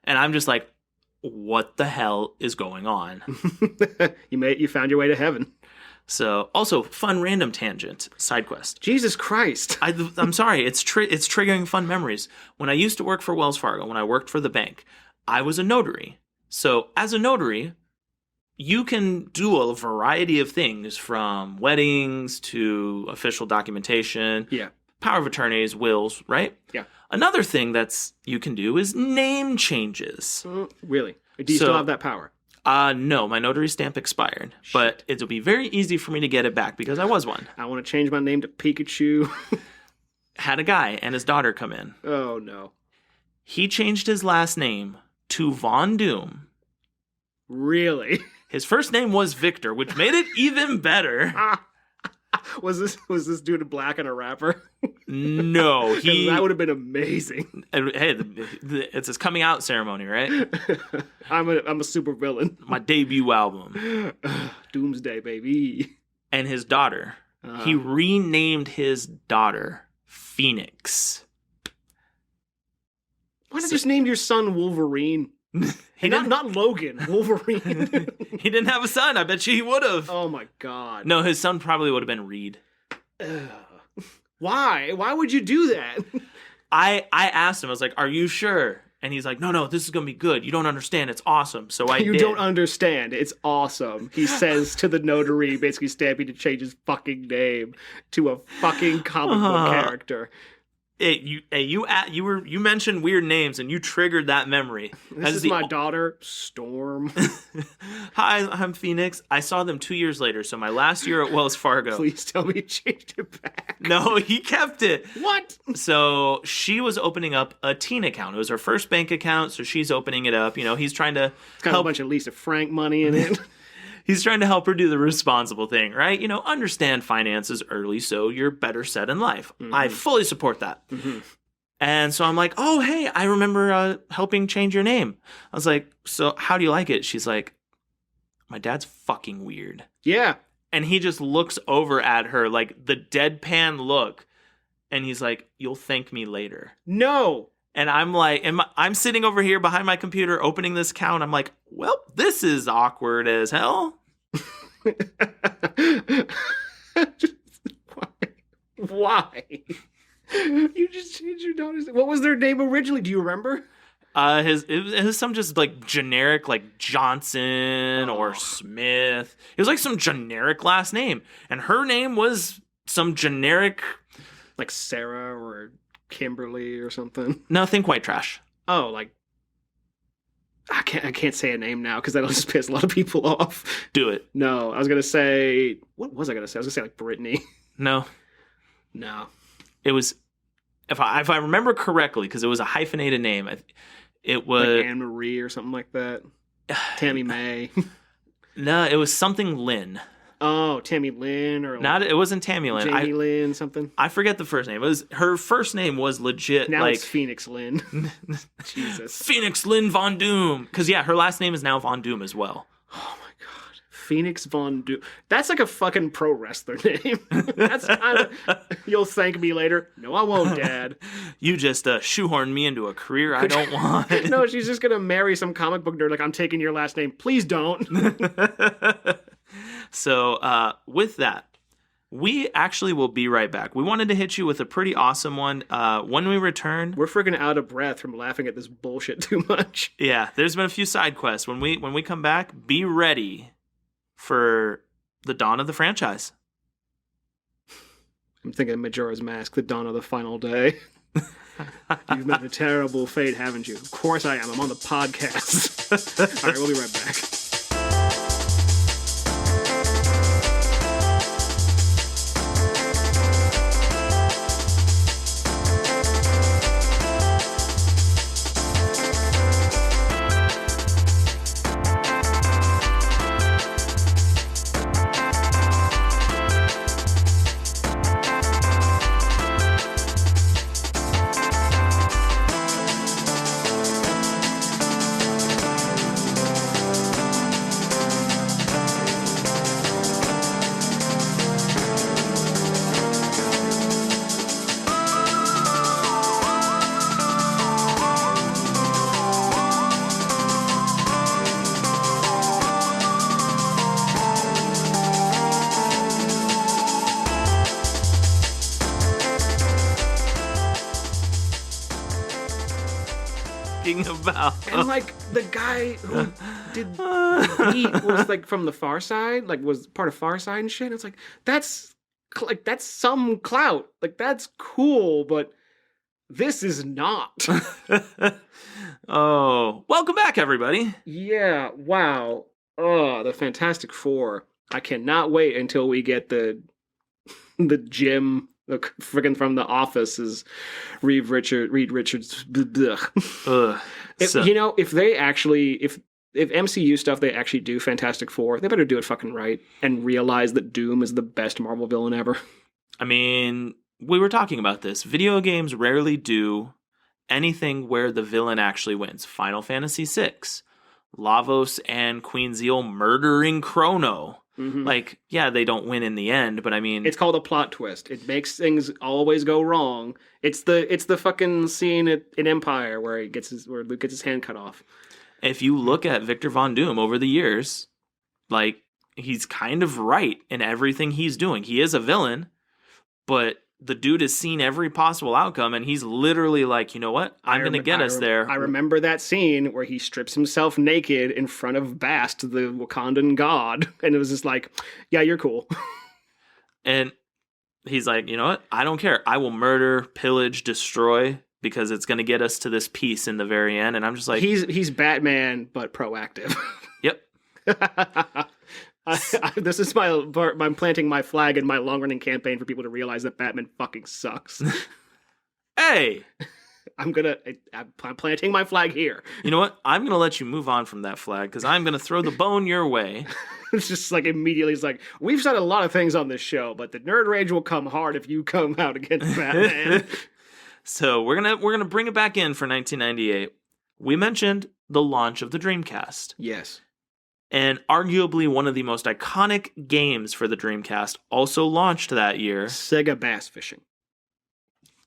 And I'm just like, what the hell is going on? You found your way to heaven. So, also, fun random tangent, side quest. Jesus Christ. I'm sorry, it's triggering fun memories. When I used to work for Wells Fargo, when I worked for the bank, I was a notary. So, as a notary, you can do a variety of things from weddings to official documentation, Yeah. power of attorneys, wills, right? Yeah. Another thing you can do is name changes. Really? Do you still have that power? No, my notary stamp expired, but it'll be very easy for me to get it back because I was one. I want to change my name to Pikachu. Had a guy and his daughter come in. Oh, no. He changed his last name to Von Doom. Really? His first name was Victor, which made it even better. Was this dude in black and a rapper? No, that would have been amazing. Hey, it's his coming out ceremony, right? I'm a super villain. My debut album, Doomsday, baby. And his daughter. He renamed his daughter Phoenix. Why not just name your son Wolverine? Not Logan, Wolverine. He didn't have a son. I bet you he would have. Oh my god. No, his son probably would have been Reed. Why? Why would you do that? I asked him, I was like, are you sure? And he's like, no, this is going to be good. You don't understand. It's awesome. So I You did. don't understand. It's awesome. He says to the notary, basically stamping to change his fucking name to a fucking comic book character. You mentioned weird names and you triggered that memory. This is my daughter, Storm. Hi, I'm Phoenix. I saw them 2 years later, so my last year at Wells Fargo. Please tell me you changed it back. No, he kept it. What? So she was opening up a teen account. It was her first bank account, so she's opening it up. You know, he's trying to help. A bunch of Lisa Frank money in it. He's trying to help her do the responsible thing, right? You know, understand finances early so you're better set in life. Mm-hmm. I fully support that. Mm-hmm. And so I'm like, oh, hey, I remember helping change your name. I was like, so how do you like it? She's like, my dad's fucking weird. Yeah. And he just looks over at her like the deadpan look. And he's like, you'll thank me later. No. And I'm like, I'm sitting over here behind my computer opening this account. I'm like, well, this is awkward as hell. Why? You just changed your daughter's name. What was their name originally? Do you remember? It was some just like generic like Johnson or Smith. It was like some generic last name, and her name was some generic like Sarah or Kimberly or something. Nothing quite trash. Oh, like I can't say a name now because that'll just piss a lot of people off. Do it. No, I was gonna say. What was I gonna say? I was gonna say like Brittany. No. It was, if I remember correctly, because it was a hyphenated name. It was like Anne Marie or something like that. Tammy May. No, it was something Lynn. Oh, Tammy Lynn or not? It wasn't Tammy Lynn. Jamie Lynn something. I forget the first name. It was her first name was legit. Now like, it's Phoenix Lynn. Jesus. Phoenix Lynn Von Doom. Because yeah, her last name is now Von Doom as well. Oh my god, Phoenix Von Doom. That's like a fucking pro wrestler name. That's kind of. You'll thank me later. No, I won't, Dad. You just shoehorned me into a career I don't want. No, she's just gonna marry some comic book nerd. Like, I'm taking your last name. Please don't. So with that, we actually will be right back. We wanted to hit you with a pretty awesome one. When we return, we're freaking out of breath from laughing at this bullshit too much. Yeah, there's been a few side quests. When we come back, be ready for the dawn of the franchise. I'm thinking of Majora's Mask, the dawn of the final day. You've met a terrible fate, haven't you? Of course I am. I'm on the podcast. All right, we'll be right back. About. And like the guy who did the beat was like from the Far Side, like was part of Far Side and shit. And it's like that's some clout, like that's cool, but this is not. Oh, welcome back, everybody. Yeah, wow. Oh, the Fantastic Four. I cannot wait until we get the Jim. Friggin' from The Office is Reed Richards. If they actually, if MCU stuff they actually do Fantastic Four, they better do it fucking right and realize that Doom is the best Marvel villain ever. I mean, we were talking about this. Video games rarely do anything where the villain actually wins. Final Fantasy VI, Lavos and Queen Zeal murdering Chrono. Mm-hmm. Like, yeah, they don't win in the end, but I mean, it's called a plot twist. It makes things always go wrong. It's the fucking scene in Empire where Luke gets his hand cut off. If you look at Victor Von Doom over the years, like, he's kind of right in everything he's doing. He is a villain, but the dude has seen every possible outcome, and he's literally like, you know what? I'm going to get us there. I remember that scene where he strips himself naked in front of Bast, the Wakandan god, and it was just like, yeah, you're cool. And he's like, you know what? I don't care. I will murder, pillage, destroy, because it's going to get us to this peace in the very end. And I'm just like... He's Batman, but proactive. Yep. This is I'm planting my flag in my long-running campaign for people to realize that Batman fucking sucks. Hey! I'm planting my flag here. You know what? I'm going to let you move on from that flag, because I'm going to throw the bone your way. It's just like immediately, it's like, we've said a lot of things on this show, but the nerd rage will come hard if you come out against Batman. So we're gonna bring it back in for 1998. We mentioned the launch of the Dreamcast. Yes. And arguably one of the most iconic games for the Dreamcast also launched that year. Sega Bass Fishing.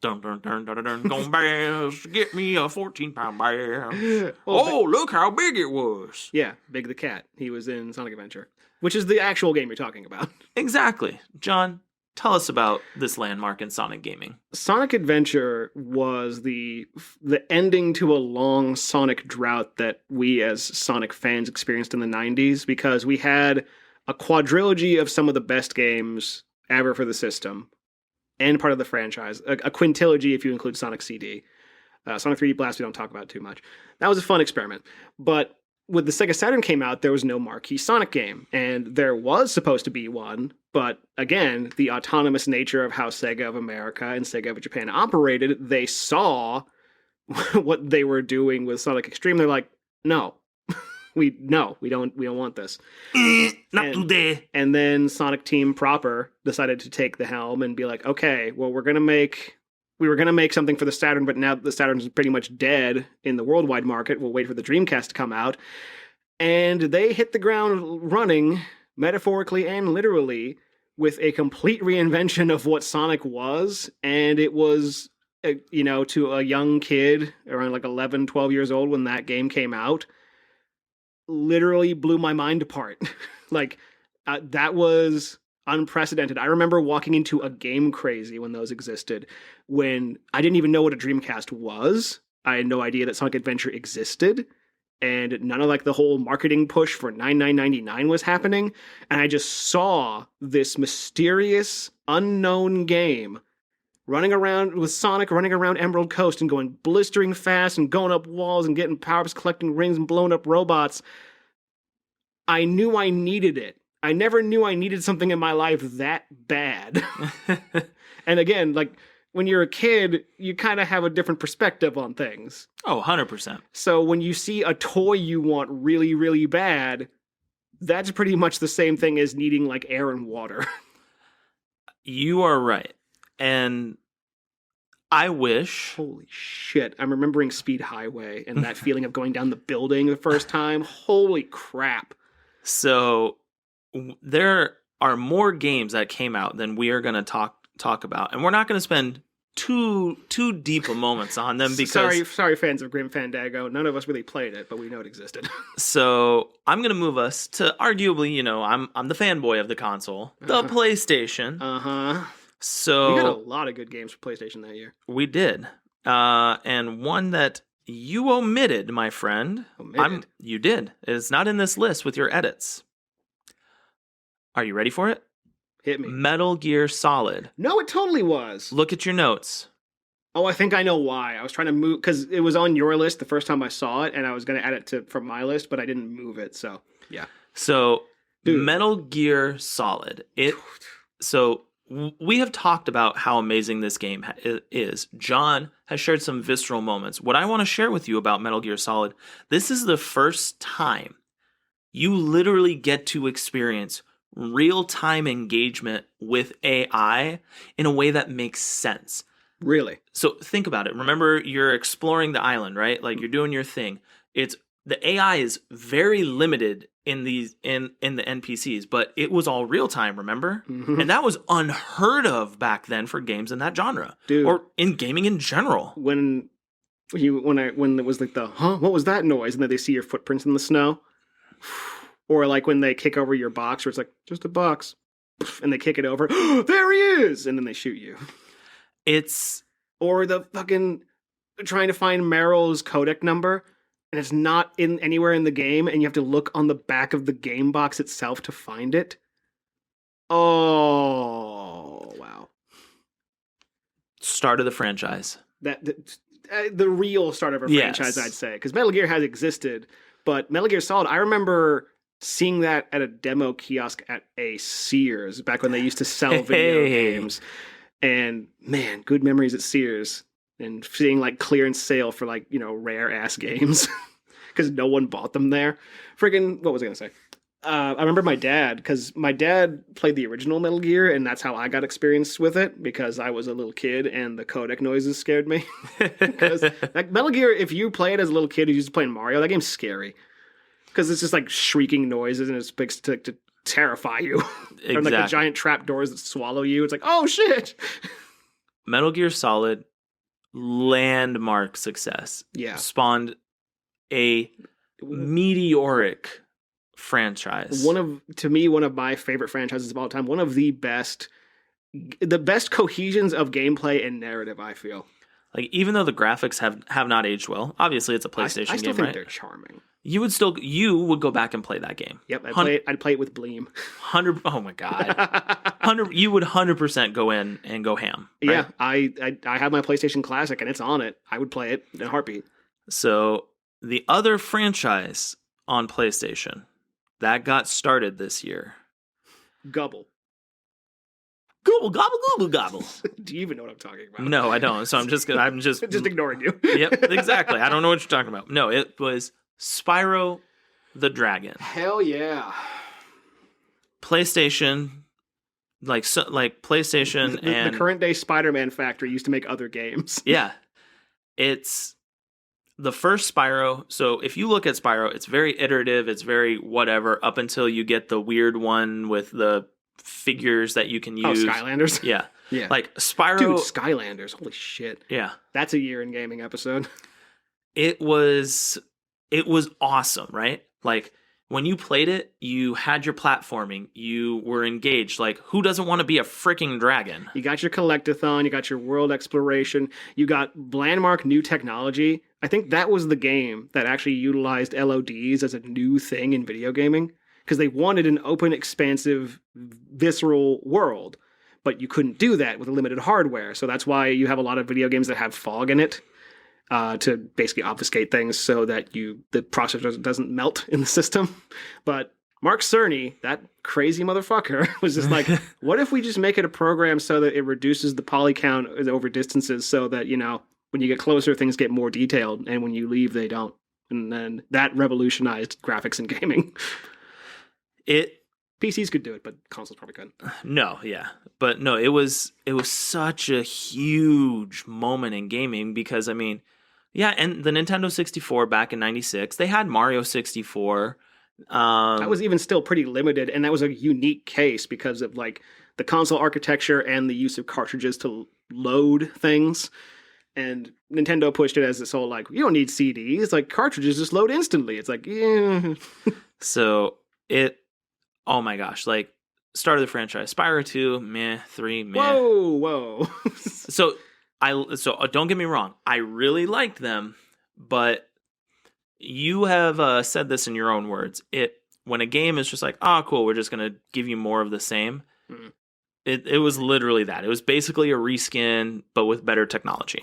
Dun, dun, dun, dun, dun, dun, dun, bass, get me a 14-pound bass. Oh, look how big it was. Yeah, Big the Cat. He was in Sonic Adventure, which is the actual game you're talking about. Exactly. John, tell us about this landmark in Sonic gaming. Sonic Adventure was the ending to a long Sonic drought that we as Sonic fans experienced in the 90s, because we had a quadrilogy of some of the best games ever for the system and part of the franchise. A quintilogy if you include Sonic CD. Sonic 3D Blast we don't talk about too much. That was a fun experiment. But when the Sega Saturn came out, there was no marquee Sonic game. And there was supposed to be one, but again, the autonomous nature of how Sega of America and Sega of Japan operated, they saw what they were doing with Sonic Extreme. They're like, no, we don't want this. Not today. And then Sonic Team proper decided to take the helm and be like, okay, well, we were going to make something for the Saturn, but now the Saturn's pretty much dead in the worldwide market. We'll wait for the Dreamcast to come out. And they hit the ground running, metaphorically and literally, with a complete reinvention of what Sonic was. And it was, to a young kid around like 11, 12 years old when that game came out, literally blew my mind apart. That was unprecedented. I remember walking into a Game Crazy when those existed, when I didn't even know what a Dreamcast was. I had no idea that Sonic Adventure existed. and none of like the whole marketing push for 99.99 was happening, and I just saw this mysterious unknown game running around with Sonic, running around Emerald Coast and going blistering fast and going up walls and getting power-ups, collecting rings and blowing up robots. I knew I needed it. I never knew I needed something in my life that bad. And again, like, when you're a kid, you kind of have a different perspective on things. Oh, 100%. So when you see a toy you want really, really bad, that's pretty much the same thing as needing, like, air and water. You are right. And I wish... Holy shit. I'm remembering Speed Highway and that feeling of going down the building the first time. Holy crap. So there are more games that came out than we are going to talk about. And we're not going to spend too deep of moments on them because... Sorry, fans of Grim Fandango. None of us really played it, but we know it existed. So I'm going to move us to arguably, I'm the fanboy of the console, the PlayStation. Uh-huh. So we got a lot of good games for PlayStation that year. We did. And one that you omitted, my friend. Omitted? You did. It's not in this list with your edits. Are you ready for it? Hit me. Metal Gear Solid. No, it totally was. Look at your notes. Oh, I think I know why. I was trying to move, because it was on your list the first time I saw it, and I was going to add it from my list, but I didn't move it, so, yeah. So, Dude. Metal Gear Solid. So, we have talked about how amazing this game is. John has shared some visceral moments. What I want to share with you about Metal Gear Solid, this is the first time you literally get to experience real-time engagement with AI in a way that makes sense. Really? So think about it. Remember, you're exploring the island, right? Like, you're doing your thing. The AI is very limited in the NPCs, but it was all real time, remember? Mm-hmm. And that was unheard of back then for games in that genre. Dude. Or in gaming in general. When it was like what was that noise? And then they see your footprints in the snow. Or like when they kick over your box, where it's like, just a box. And they kick it over. There he is! And then they shoot you. Or the fucking trying to find Meryl's codec number, and it's not anywhere in the game, and you have to look on the back of the game box itself to find it. Oh, wow. Start of the franchise. The real start of a franchise, I'd say. Because Metal Gear has existed, but Metal Gear Solid, I remember seeing that at a demo kiosk at a Sears, back when they used to sell video games. And man, good memories at Sears, and seeing like clearance sale for like, rare ass games because no one bought them there. Friggin', what was I going to say? I remember my dad, because my dad played the original Metal Gear, and that's how I got experience with it, because I was a little kid and the codec noises scared me. Because like Metal Gear, if you play it as a little kid who's used to playing Mario, that game's scary. Because it's just like shrieking noises, and it's big to terrify you. Exactly. Or like the giant trap doors that swallow you. It's like, oh shit! Metal Gear Solid, landmark success. Yeah. Spawned a meteoric franchise. To me, one of my favorite franchises of all time. One of the best cohesions of gameplay and narrative, I feel. Like, even though the graphics have not aged well, obviously it's a PlayStation game, I still think right? they're charming. You would go back and play that game. Yep, I'd play it with Bleem. 100. Oh my god. 100. You would 100% go in and go ham. Right? Yeah, I have my PlayStation Classic and it's on it. I would play it in a heartbeat. So the other franchise on PlayStation that got started this year, Gobble. Gobble gobble gobble gobble. Do you even know what I'm talking about? No, I don't. So I'm just just ignoring you. Yep, exactly. I don't know what you're talking about. No, it was Spyro the Dragon. Hell yeah. PlayStation, PlayStation and the current day Spider-Man factory used to make other games. Yeah. It's the first Spyro. So if you look at Spyro, it's very iterative, it's very whatever, up until you get the weird one with the figures that you can use. Oh, Skylanders? Yeah. Yeah. Like Spyro. Dude, Skylanders. Holy shit. Yeah. That's a year in gaming episode. It was awesome, right? Like, when you played it, you had your platforming, you were engaged. Like, who doesn't want to be a freaking dragon? You got your collectathon, you got your world exploration, you got landmark new technology. I think that was the game that actually utilized LODs as a new thing in video gaming, because they wanted an open, expansive, visceral world, but you couldn't do that with limited hardware. So that's why you have a lot of video games that have fog in it, to basically obfuscate things so that the processor doesn't melt in the system. But Mark Cerny, that crazy motherfucker, was just like, what if we just make it a program so that it reduces the poly count over distances so that, when you get closer, things get more detailed, and when you leave, they don't. And then that revolutionized graphics in gaming. PCs could do it, but consoles probably couldn't. No, yeah. But no, it was such a huge moment in gaming because, I mean, yeah, and the Nintendo 64 back in 96, they had Mario 64. That was even still pretty limited, and that was a unique case because of like the console architecture and the use of cartridges to load things. And Nintendo pushed it as this whole like, you don't need CDs, like cartridges just load instantly. It's like, yeah. So oh my gosh, like start of the franchise, Spyro 2, meh, 3, meh. Whoa. So don't get me wrong, I really liked them, but you have said this in your own words. When a game is just like, oh, cool, we're just gonna give you more of the same. Mm. It was literally that. It was basically a reskin, but with better technology.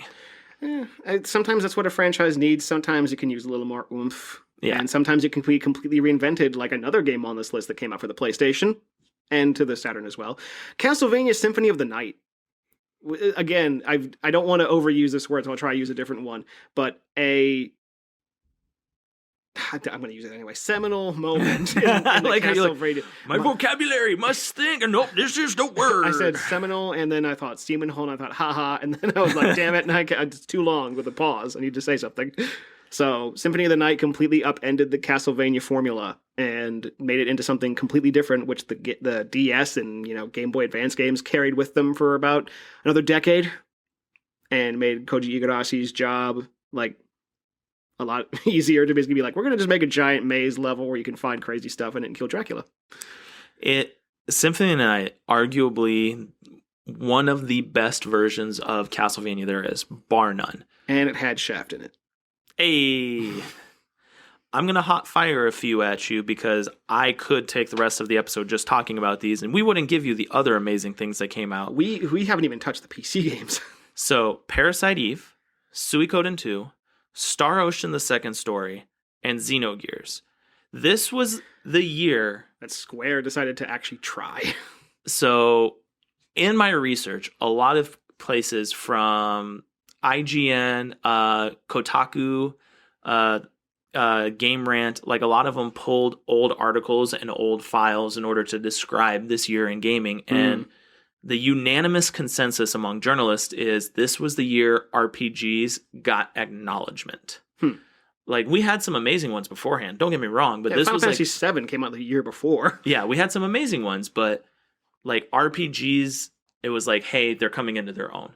Yeah, sometimes that's what a franchise needs. Sometimes you can use a little more oomph. Yeah. And sometimes it can be completely reinvented, like another game on this list that came out for the PlayStation and to the Saturn as well. Castlevania Symphony of the Night. Again, I don't want to overuse this word, so I'll try to use a different one. But I'm going to use it anyway. Seminal moment in the like Castlevania. My vocabulary must think, and nope, this is the word. I said seminal, and then I thought seminal, and I thought haha, and then I was like, damn it, it's too long with a pause. I need to say something. So Symphony of the Night completely upended the Castlevania formula and made it into something completely different, which the DS and Game Boy Advance games carried with them for about another decade, and made Koji Igarashi's job like a lot easier to basically be like, we're going to just make a giant maze level where you can find crazy stuff in it and kill Dracula. Symphony of the Night, arguably one of the best versions of Castlevania there is, bar none. And it had Shaft in it. Hey, I'm going to hot fire a few at you because I could take the rest of the episode just talking about these, and we wouldn't give you the other amazing things that came out. We haven't even touched the PC games. So, Parasite Eve, Suikoden 2, Star Ocean: The Second Story, and Xenogears. This was the year that Square decided to actually try. So, in my research, a lot of places from IGN, Kotaku, Game Rant, like a lot of them pulled old articles and old files in order to describe this year in gaming. And the unanimous consensus among journalists is this was the year RPGs got acknowledgement. Like, we had some amazing ones beforehand. Don't get me wrong, but this Final was Fantasy VII came out the year before. Yeah, we had some amazing ones, but like RPGs, it was like, hey, they're coming into their own.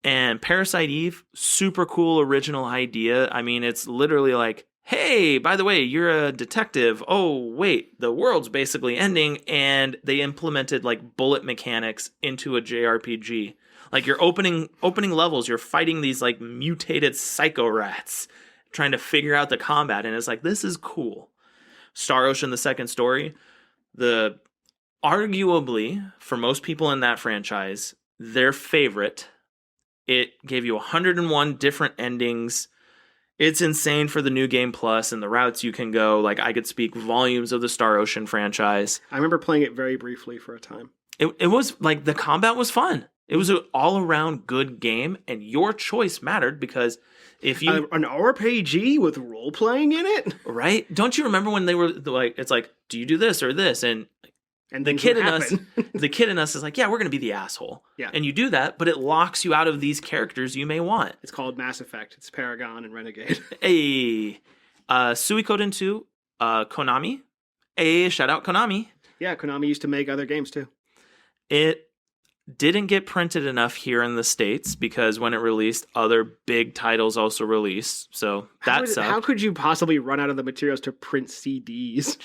And Parasite Eve, super cool original idea. I mean, it's literally like, hey, by the way, you're a detective. Oh, wait, the world's basically ending. And they implemented like bullet mechanics into a JRPG. Like, you're opening levels, you're fighting these like mutated psycho rats, trying to figure out the combat. And it's like, this is cool. Star Ocean: The Second Story, arguably, for most people in that franchise, their favorite. It gave you 101 different endings. It's insane for the New Game Plus and the routes you can go. Like, I could speak volumes of the Star Ocean franchise. I remember playing it very briefly for a time. It was, like, the combat was fun. It was an all-around good game, and your choice mattered because if you... An RPG with role-playing in it? Right? Don't you remember when they were, like, it's like, do you do this or this? And the kid in us is like, yeah, we're going to be the asshole. Yeah. And you do that, but it locks you out of these characters you may want. It's called Mass Effect. It's Paragon and Renegade. Hey, Suikoden 2, Konami. Hey, shout out Konami. Yeah, Konami used to make other games too. It didn't get printed enough here in the States because when it released, other big titles also released. So that sucked. How could you possibly run out of the materials to print CDs?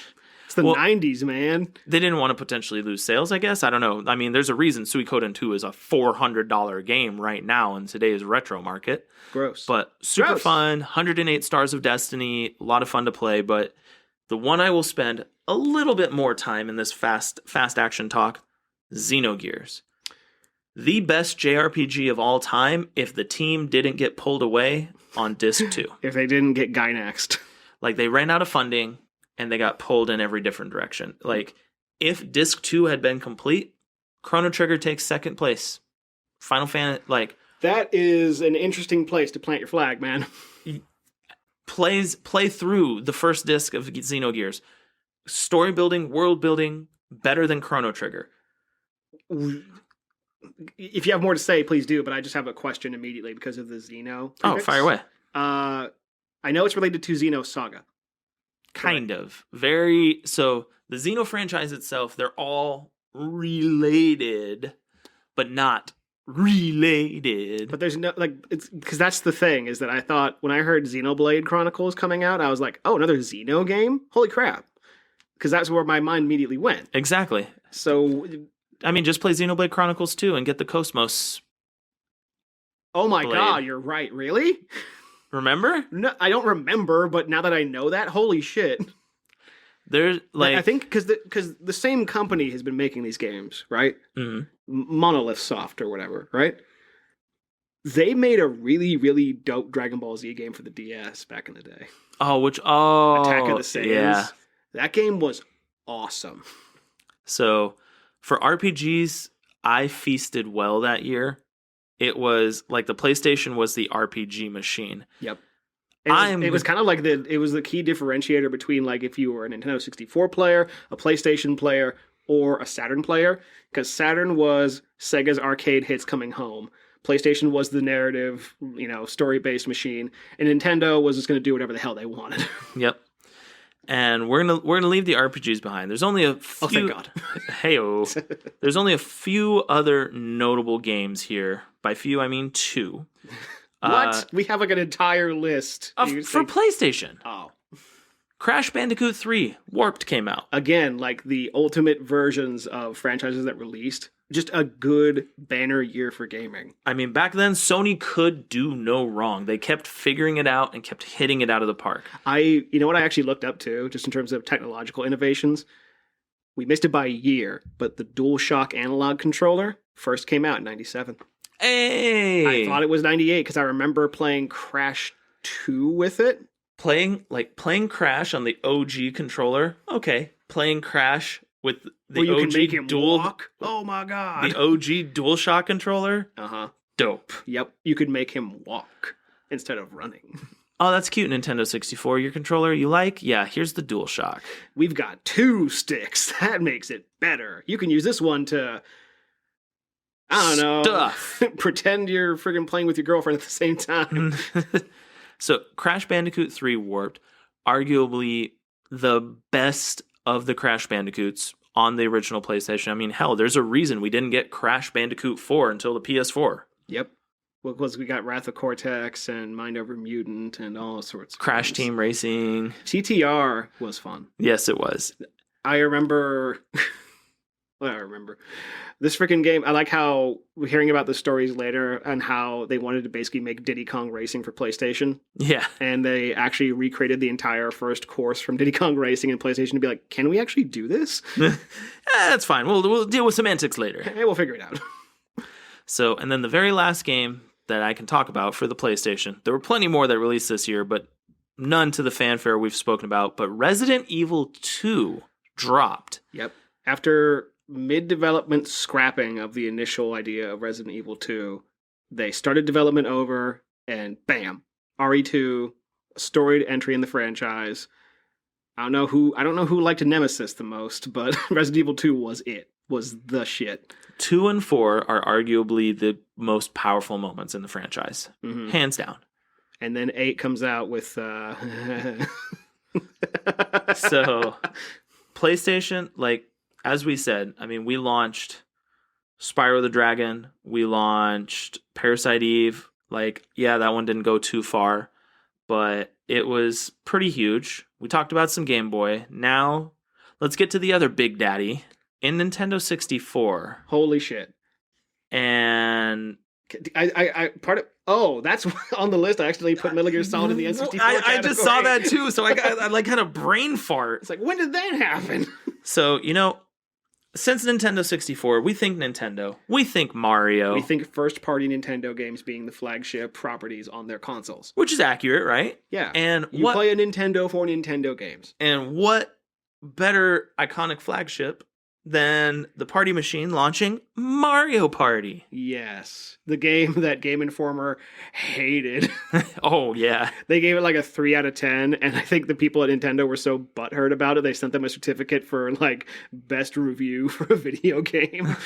It's the 90s, man. They didn't want to potentially lose sales, I guess. I don't know. I mean, there's a reason Suikoden 2 is a $400 game right now in today's retro market. Gross. But super fun, 108 Stars of Destiny, a lot of fun to play. But the one I will spend a little bit more time in this fast action talk, Xenogears. The best JRPG of all time if the team didn't get pulled away on Disc 2. If they didn't get Gynaxed. Like, they ran out of funding, and they got pulled in every different direction. Like, if Disc 2 had been complete, Chrono Trigger takes second place. Final Fantasy, like... That is an interesting place to plant your flag, man. Play through the first disc of Xenogears. Story building, world building, better than Chrono Trigger. If you have more to say, please do, but I just have a question immediately because of the Xeno. Oh, fire away. I know it's related to Xeno Saga. Kind of. Very. So the Xeno franchise itself, they're all related, but not related. But there's no, like, it's because that's the thing, is that I thought when I heard Xenoblade Chronicles coming out, I was like, oh, another Xeno game? Holy crap. Because that's where my mind immediately went. Exactly. So, I mean, just play Xenoblade Chronicles 2 and get the Cosmos. Oh my Blade. God, you're right. Really? Remember? No, I don't remember, but now that I know that, holy shit. There's like, I think because the same company has been making these games, right? Mhm. Monolith Soft or whatever, right? They made a really, really dope Dragon Ball Z game for the DS back in the day. Attack of the Saiyans. Yeah. That game was awesome. So for RPGs, I feasted well that year. It was like the PlayStation was the RPG machine. Yep. It was kind of like it was the key differentiator between, like, if you were a Nintendo 64 player, a PlayStation player, or a Saturn player, because Saturn was Sega's arcade hits coming home. PlayStation was the narrative, story-based machine, and Nintendo was just going to do whatever the hell they wanted. Yep. And we're gonna leave the RPGs behind. There's only a few. Oh, thank God. Heyo. There's only a few other notable games here. By few, I mean 2. What? We have like an entire list. For PlayStation. Oh. Crash Bandicoot 3 Warped came out. Again, like the ultimate versions of franchises that released. Just a good banner year for gaming. I mean, back then, Sony could do no wrong. They kept figuring it out and kept hitting it out of the park. You know what I actually looked up to, just in terms of technological innovations? We missed it by a year, but the DualShock analog controller first came out in 97. Hey! I thought it was 98 because I remember playing Crash 2 with it. Playing Crash on the OG controller. Okay. Playing Crash with the you OG can make him walk. Oh my God. The OG DualShock controller. Uh-huh. Dope. Yep. You could make him walk instead of running. Oh, that's cute, Nintendo 64. Your controller you like? Yeah, here's the DualShock. We've got 2 sticks. That makes it better. You can use this one to, I don't know, stuff. pretend you're friggin' playing with your girlfriend at the same time. So, Crash Bandicoot 3 Warped, arguably the best of the Crash Bandicoots on the original PlayStation. I mean, hell, there's a reason we didn't get Crash Bandicoot 4 until the PS4. Yep. Well, because we got Wrath of Cortex and Mind Over Mutant and all sorts of Crash games. Team Racing. TTR was fun. Yes, it was. I remember... Well, I remember this freaking game. I like how we're hearing about the stories later and how they wanted to basically make Diddy Kong Racing for PlayStation. Yeah. And they actually recreated the entire first course from Diddy Kong Racing and PlayStation to be like, can we actually do this? That's fine. We'll deal with semantics later. Hey, we'll figure it out. So, and then the very last game that I can talk about for the PlayStation. There were plenty more that released this year, but none to the fanfare we've spoken about. But Resident Evil 2 dropped. Yep. After mid-development scrapping of the initial idea of Resident Evil 2, they started development over, and bam, RE2, a storied entry in the franchise. I don't know who liked Nemesis the most, but Resident Evil 2 was the shit. 2 and 4 are arguably the most powerful moments in the franchise. Mm-hmm. Hands down. And then 8 comes out with So PlayStation, like, as we said, I mean, we launched Spyro the Dragon, we launched Parasite Eve. Like, yeah, that one didn't go too far, but it was pretty huge. We talked about some Game Boy. Now, let's get to the other big daddy in Nintendo 64. Holy shit. And that's on the list. I actually put Metal Gear Solid in the N64 I just saw that too, so I like had a brain fart. It's like, when did that happen? So, since Nintendo 64, we think Nintendo. We think Mario. We think first-party Nintendo games being the flagship properties on their consoles. Which is accurate, right? Yeah. And you play a Nintendo for Nintendo games. And what better iconic flagship than the party machine launching Mario Party? Yes. The game that Game Informer hated. Oh, yeah. They gave it like a 3 out of 10, and I think the people at Nintendo were so butthurt about it, they sent them a certificate for, like, best review for a video game.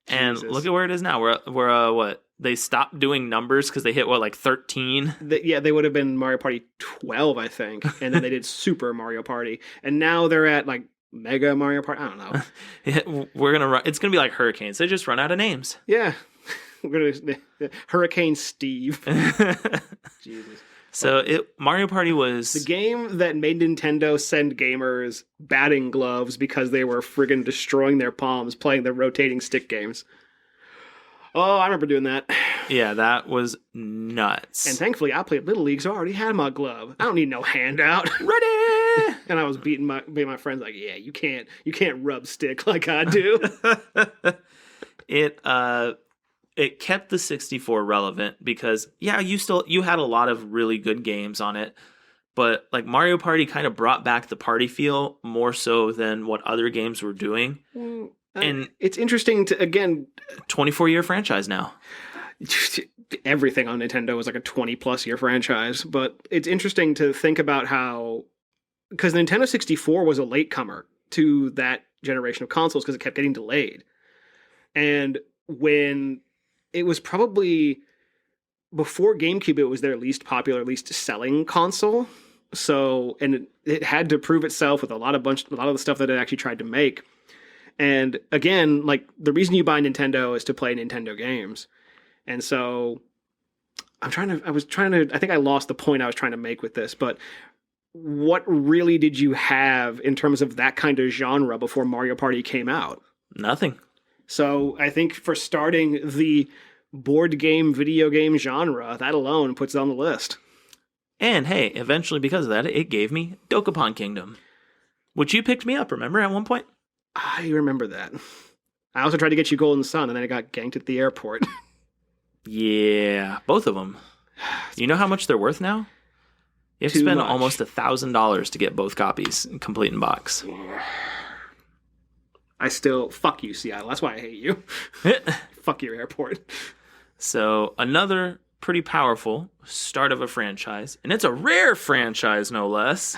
And look at where it is now. We're what? They stopped doing numbers because they hit, like 13? They would have been Mario Party 12, I think, and then they did Super Mario Party, and now they're at, like, Mega Mario Party. I don't know. It's gonna be like Hurricanes. They just run out of names. Yeah, we're gonna Hurricane Steve. Jesus. So Mario Party was the game that made Nintendo send gamers batting gloves because they were friggin' destroying their palms playing the rotating stick games. Oh, I remember doing that. Yeah, that was nuts. And thankfully, I played Little League, so I already had my glove. I don't need no handout. Ready! And I was beating my friends like, yeah, you can't rub stick like I do. It kept the 64 relevant because you had a lot of really good games on it, but like Mario Party kind of brought back the party feel more so than what other games were doing. And it's interesting to, again, 24-year franchise now. Everything on Nintendo is like a 20-plus year franchise, but it's interesting to think about how, because Nintendo 64 was a latecomer to that generation of consoles because it kept getting delayed. And when it was probably before GameCube, it was their least popular, least selling console. So, and it had to prove itself with a lot of the stuff that it actually tried to make. And again, like the reason you buy Nintendo is to play Nintendo games. And so I think I lost the point I was trying to make with this, but what really did you have in terms of that kind of genre before Mario Party came out? Nothing. So I think for starting the board game, video game genre, that alone puts it on the list. And hey, eventually because of that, it gave me Dokapon Kingdom, which you picked me up, remember, at one point? I remember that. I also tried to get you Golden Sun, and then I got ganked at the airport. Yeah, both of them. You know how much they're worth now? You have to spend almost $1,000 to get both copies complete in box. I still... Fuck you, Seattle. That's why I hate you. Fuck your airport. So, another pretty powerful start of a franchise, and it's a rare franchise, no less.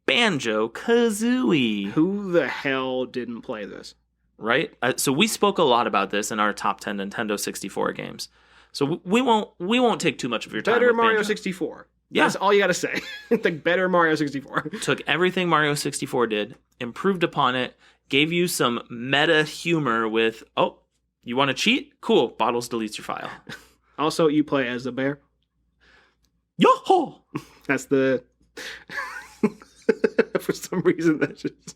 Banjo-Kazooie. Who the hell didn't play this? Right? So we spoke a lot about this in our top 10 Nintendo 64 games. So we won't take too much of your time. Better with Mario Banjo. 64. Yeah. That's all you got to say. Like, better Mario 64. Took everything Mario 64 did, improved upon it, gave you some meta humor with, oh, you want to cheat? Cool. Bottles deletes your file. Also, you play as a bear. Yo-ho! That's the... For some reason, that's just...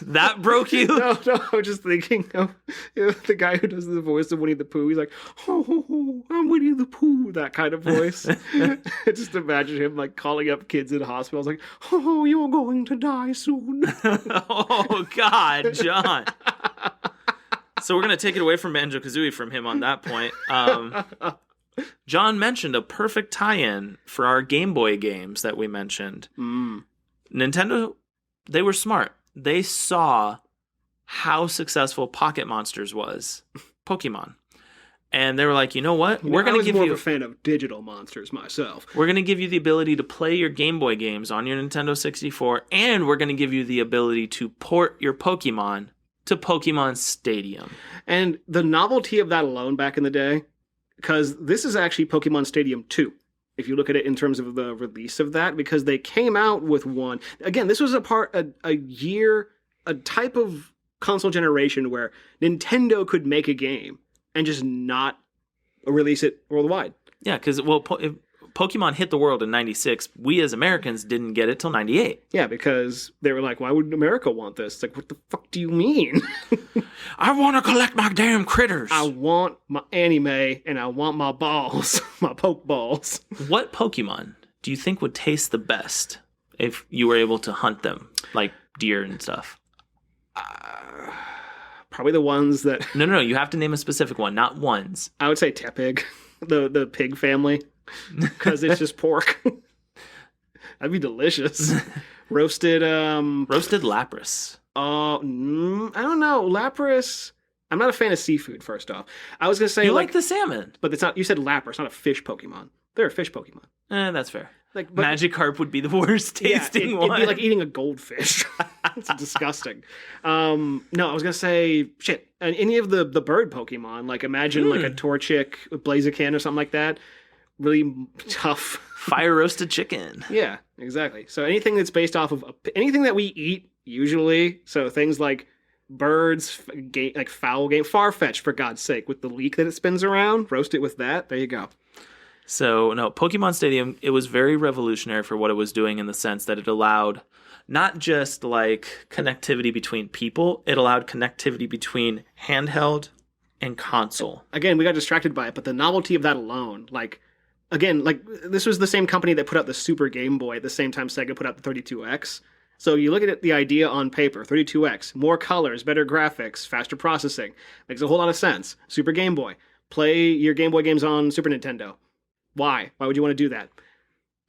That broke you? No, I was just thinking of the guy who does the voice of Winnie the Pooh. He's like, oh, I'm Winnie the Pooh, that kind of voice. Just imagine him like calling up kids in hospitals like, oh, you're going to die soon. Oh, God, John. So we're going to take it away from Banjo-Kazooie from him on that point. John mentioned a perfect tie-in for our Game Boy games that we mentioned. Nintendo, they were smart. They saw how successful Pocket Monsters was, Pokemon. And they were like, you know what? We're going to give you... I was more of a fan of digital monsters myself. We're going to give you the ability to play your Game Boy games on your Nintendo 64, and we're going to give you the ability to port your Pokemon to Pokemon Stadium. And the novelty of that alone back in the day, because this is actually Pokemon Stadium 2, if you look at it in terms of the release of that, because they came out with one. Again, this was a type of console generation where Nintendo could make a game and just not release it worldwide. Yeah, because, Pokemon Pokemon hit the world in 96. We as Americans didn't get it till 98. Yeah, because they were like, why would America want this? It's like, what the fuck do you mean? I want to collect my damn critters. I want my anime and I want my balls, my Pokeballs. What Pokemon do you think would taste the best if you were able to hunt them, like deer and stuff? Probably the ones that... No. You have to name a specific one, not ones. I would say Tepig, the pig family, because it's just pork. That'd be delicious. Roasted Lapras. I don't know. Lapras... I'm not a fan of seafood, first off. I was going to say... You like the salmon. But it's not... You said Lapras, not a fish Pokemon. They're a fish Pokemon. That's fair. But Magikarp would be the worst tasting one. It'd be like eating a goldfish. It's disgusting. No, I was gonna say shit. And any of the bird Pokemon, like imagine like a Torchic, a Blaziken, or something like that. Really tough. Fire roasted chicken. Yeah, exactly. So anything that's based off of anything that we eat usually. So things like birds, like foul game, Farfetch for God's sake, with the leek that it spins around, roast it with that. There you go. So, no, Pokemon Stadium, it was very revolutionary for what it was doing in the sense that it allowed not just, like, connectivity between people, it allowed connectivity between handheld and console. Again, we got distracted by it, but the novelty of that alone, like, again, like, this was the same company that put out the Super Game Boy at the same time Sega put out the 32X. So you look at it, the idea on paper, 32X, more colors, better graphics, faster processing, makes a whole lot of sense. Super Game Boy, play your Game Boy games on Super Nintendo. Why? Why would you want to do that?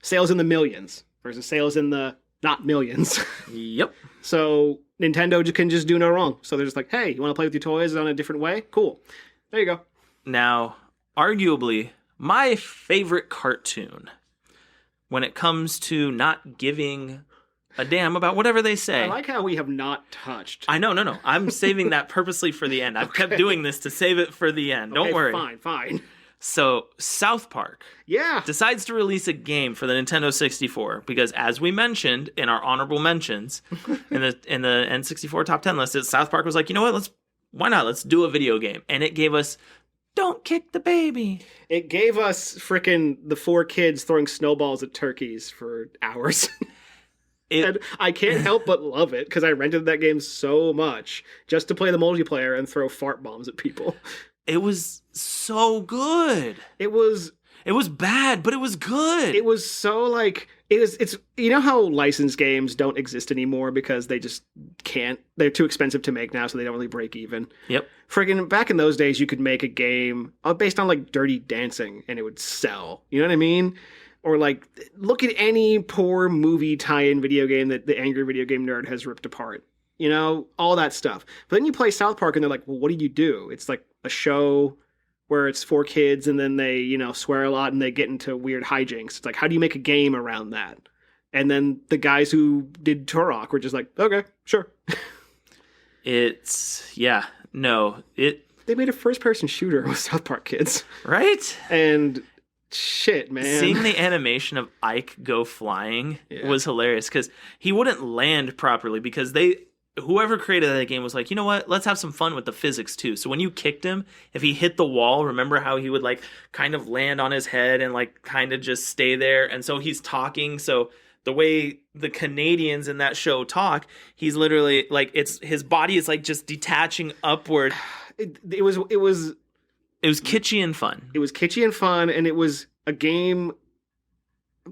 Sales in the millions versus sales in the not millions. Yep. So Nintendo can just do no wrong. So they're just like, hey, you want to play with your toys on a different way? Cool. There you go. Now, arguably, my favorite cartoon when it comes to not giving a damn about whatever they say. I like how we have not touched. I know, no. I'm saving that purposely for the end. I've kept doing this to save it for the end. Don't worry. Fine. So, South Park decides to release a game for the Nintendo 64 because, as we mentioned in our honorable mentions in the N64 top 10 list, South Park was like, you know what? Why not? Let's do a video game, and it gave us "Don't Kick the Baby." It gave us frickin' the 4 kids throwing snowballs at turkeys for hours. And I can't help but love it because I rented that game so much just to play the multiplayer and throw fart bombs at people. It was so good. It was bad, but it was good. It was so like it's you know how licensed games don't exist anymore because they just can't. They're too expensive to make now, so they don't really break even. Yep. Friggin' back in those days, you could make a game based on like Dirty Dancing and it would sell. You know what I mean? Or like look at any poor movie tie-in video game that the angry video game nerd has ripped apart. You know, all that stuff. But then you play South Park and they're like, well, what do? It's like a show where it's 4 kids and then they, you know, swear a lot and they get into weird hijinks. It's like, how do you make a game around that? And then the guys who did Turok were just like, okay, sure. They made a first-person shooter with South Park kids. Right? And shit, man. Seeing the animation of Ike go flying was hilarious because he wouldn't land properly because whoever created that game was like, you know what? Let's have some fun with the physics too. So when you kicked him, if he hit the wall, remember how he would like kind of land on his head and like kind of just stay there. And so he's talking. So the way the Canadians in that show talk, he's literally like his body is like just detaching upward. It was kitschy and fun. It was kitschy and fun, and it was a game.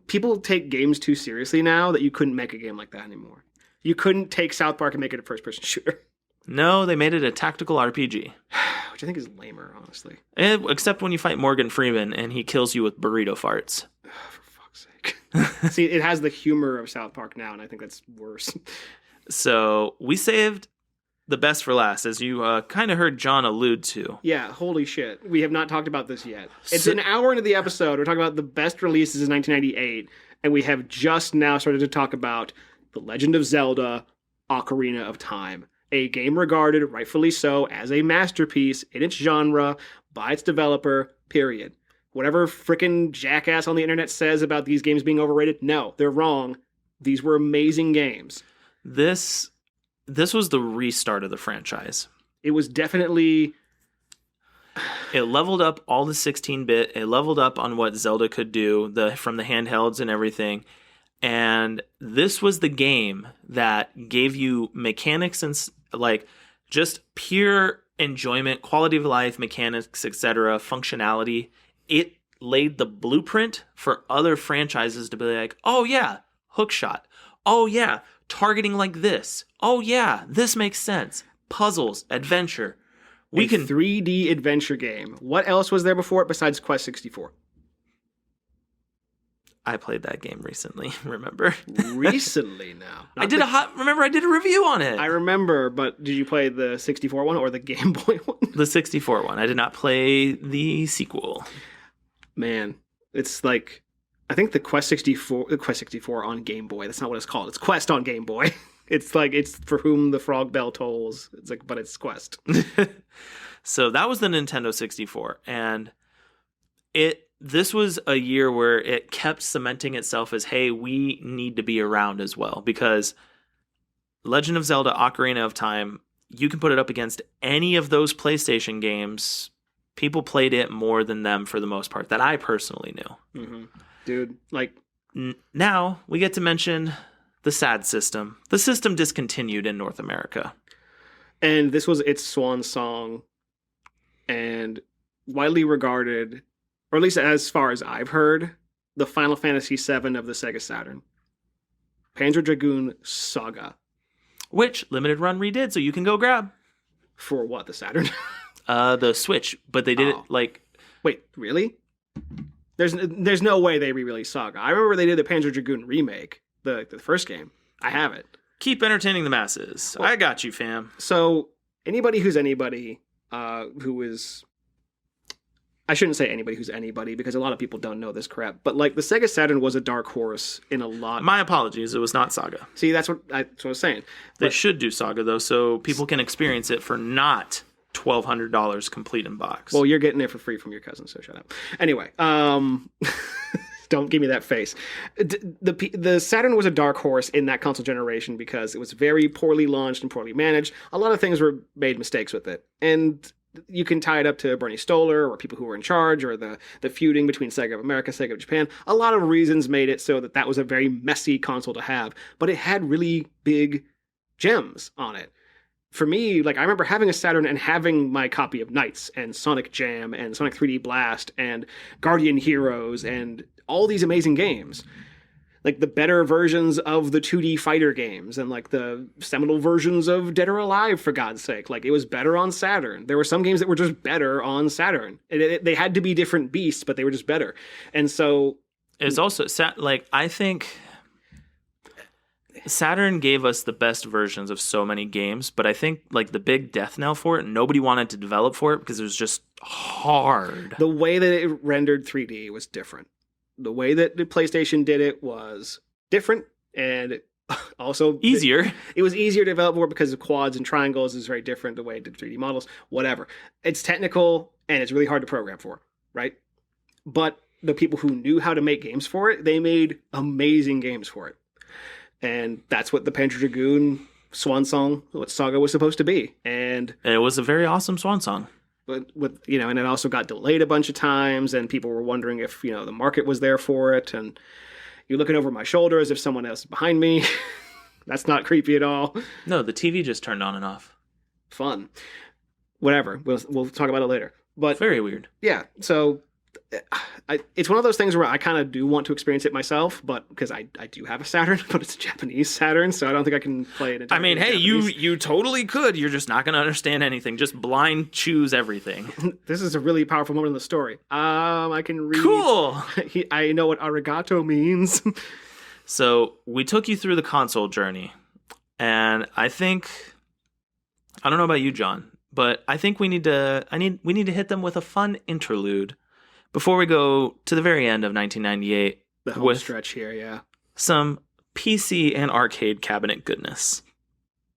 People take games too seriously now that you couldn't make a game like that anymore. You couldn't take South Park and make it a first-person shooter. No, they made it a tactical RPG. Which I think is lamer, honestly. Except when you fight Morgan Freeman and he kills you with burrito farts. For fuck's sake. See, it has the humor of South Park now, and I think that's worse. So we saved the best for last, as you kind of heard John allude to. Yeah, holy shit. We have not talked about this yet. It's an hour into the episode. We're talking about the best releases in 1998, and we have just now started to talk about The Legend of Zelda: Ocarina of Time, a game regarded, rightfully so, as a masterpiece in its genre by its developer, period. Whatever frickin' jackass on the internet says about these games being overrated, no, they're wrong. These were amazing games. This was the restart of the franchise. It was definitely... It leveled up all the 16-bit. It leveled up on what Zelda could do from the handhelds and everything. And this was the game that gave you mechanics and like just pure enjoyment, quality of life, mechanics, etc., functionality. It laid the blueprint for other franchises to be like, oh yeah, hookshot. Oh yeah, targeting like this. Oh yeah, this makes sense. Puzzles, adventure. We can 3D adventure game. What else was there before it besides Quest 64? I played that game recently, remember? Recently now. I did a review on it. I remember, but did you play the 64 one or the Game Boy one? The 64 one. I did not play the sequel. Man, it's like, I think the Quest 64 on Game Boy, that's not what it's called. It's Quest on Game Boy. It's like, it's for whom the frog bell tolls. It's like, but it's Quest. So that was the Nintendo 64. And this was a year where it kept cementing itself as, hey, we need to be around as well. Because Legend of Zelda Ocarina of Time, you can put it up against any of those PlayStation games. People played it more than them for the most part, that I personally knew. Mm-hmm. Dude, like... Now, we get to mention the sad system. The system discontinued in North America. And this was its swan song, and widely regarded, or at least as far as I've heard, the Final Fantasy VII of the Sega Saturn. Panzer Dragoon Saga. Which Limited Run redid, so you can go grab. For what, the Saturn? The Switch, but they did it like... Wait, really? There's no way they re-released Saga. I remember they did the Panzer Dragoon remake, the first game. I have it. Keep entertaining the masses. Well, I got you, fam. So, anybody who's anybody, who is... I shouldn't say anybody who's anybody, because a lot of people don't know this crap. But, like, the Sega Saturn was a dark horse in a lot... My apologies, it was not Saga. See, that's what I was saying. They should do Saga, though, so people can experience it for not $1,200 complete in box. Well, you're getting it for free from your cousin, so shut up. Anyway, don't give me that face. The Saturn was a dark horse in that console generation because it was very poorly launched and poorly managed. A lot of things were made mistakes with it. And you can tie it up to Bernie Stoller or people who were in charge or the feuding between Sega of America, Sega of Japan. A lot of reasons made it so that was a very messy console to have. But it had really big gems on it. For me, like, I remember having a Saturn and having my copy of Knights and Sonic Jam and Sonic 3D Blast and Guardian Heroes and all these amazing games. Like, the better versions of the 2D fighter games and, like, the seminal versions of Dead or Alive, for God's sake. Like, it was better on Saturn. There were some games that were just better on Saturn. They had to be different beasts, but they were just better. And so... It's also, I think... Saturn gave us the best versions of so many games, but I think like the big death knell for it, nobody wanted to develop for it because it was just hard. The way that it rendered 3D was different. The way that the PlayStation did it was different and also easier. It was easier to develop for because of quads and triangles is very different the way it did 3D models, whatever. It's technical and it's really hard to program for, right? But the people who knew how to make games for it, they made amazing games for it. And that's what the Panzer Dragoon swan song, what Saga was supposed to be. And it was a very awesome swan song. But and it also got delayed a bunch of times, and people were wondering if, the market was there for it. And you're looking over my shoulder as if someone else is behind me. That's not creepy at all. No, the TV just turned on and off. Fun. Whatever. We'll talk about it later. But very weird. Yeah. So it's one of those things where I kind of do want to experience it myself, but because I do have a Saturn, but it's a Japanese Saturn, so I don't think I can play it. I mean, hey, you totally could. You're just not going to understand anything. Just blind choose everything. This is a really powerful moment in the story. I can read. Cool. I know what arigato means. So we took you through the console journey, and I think I don't know about you, John, but I think we need to hit them with a fun interlude. Before we go to the very end of 1998, the home stretch here, yeah. Some PC and arcade cabinet goodness.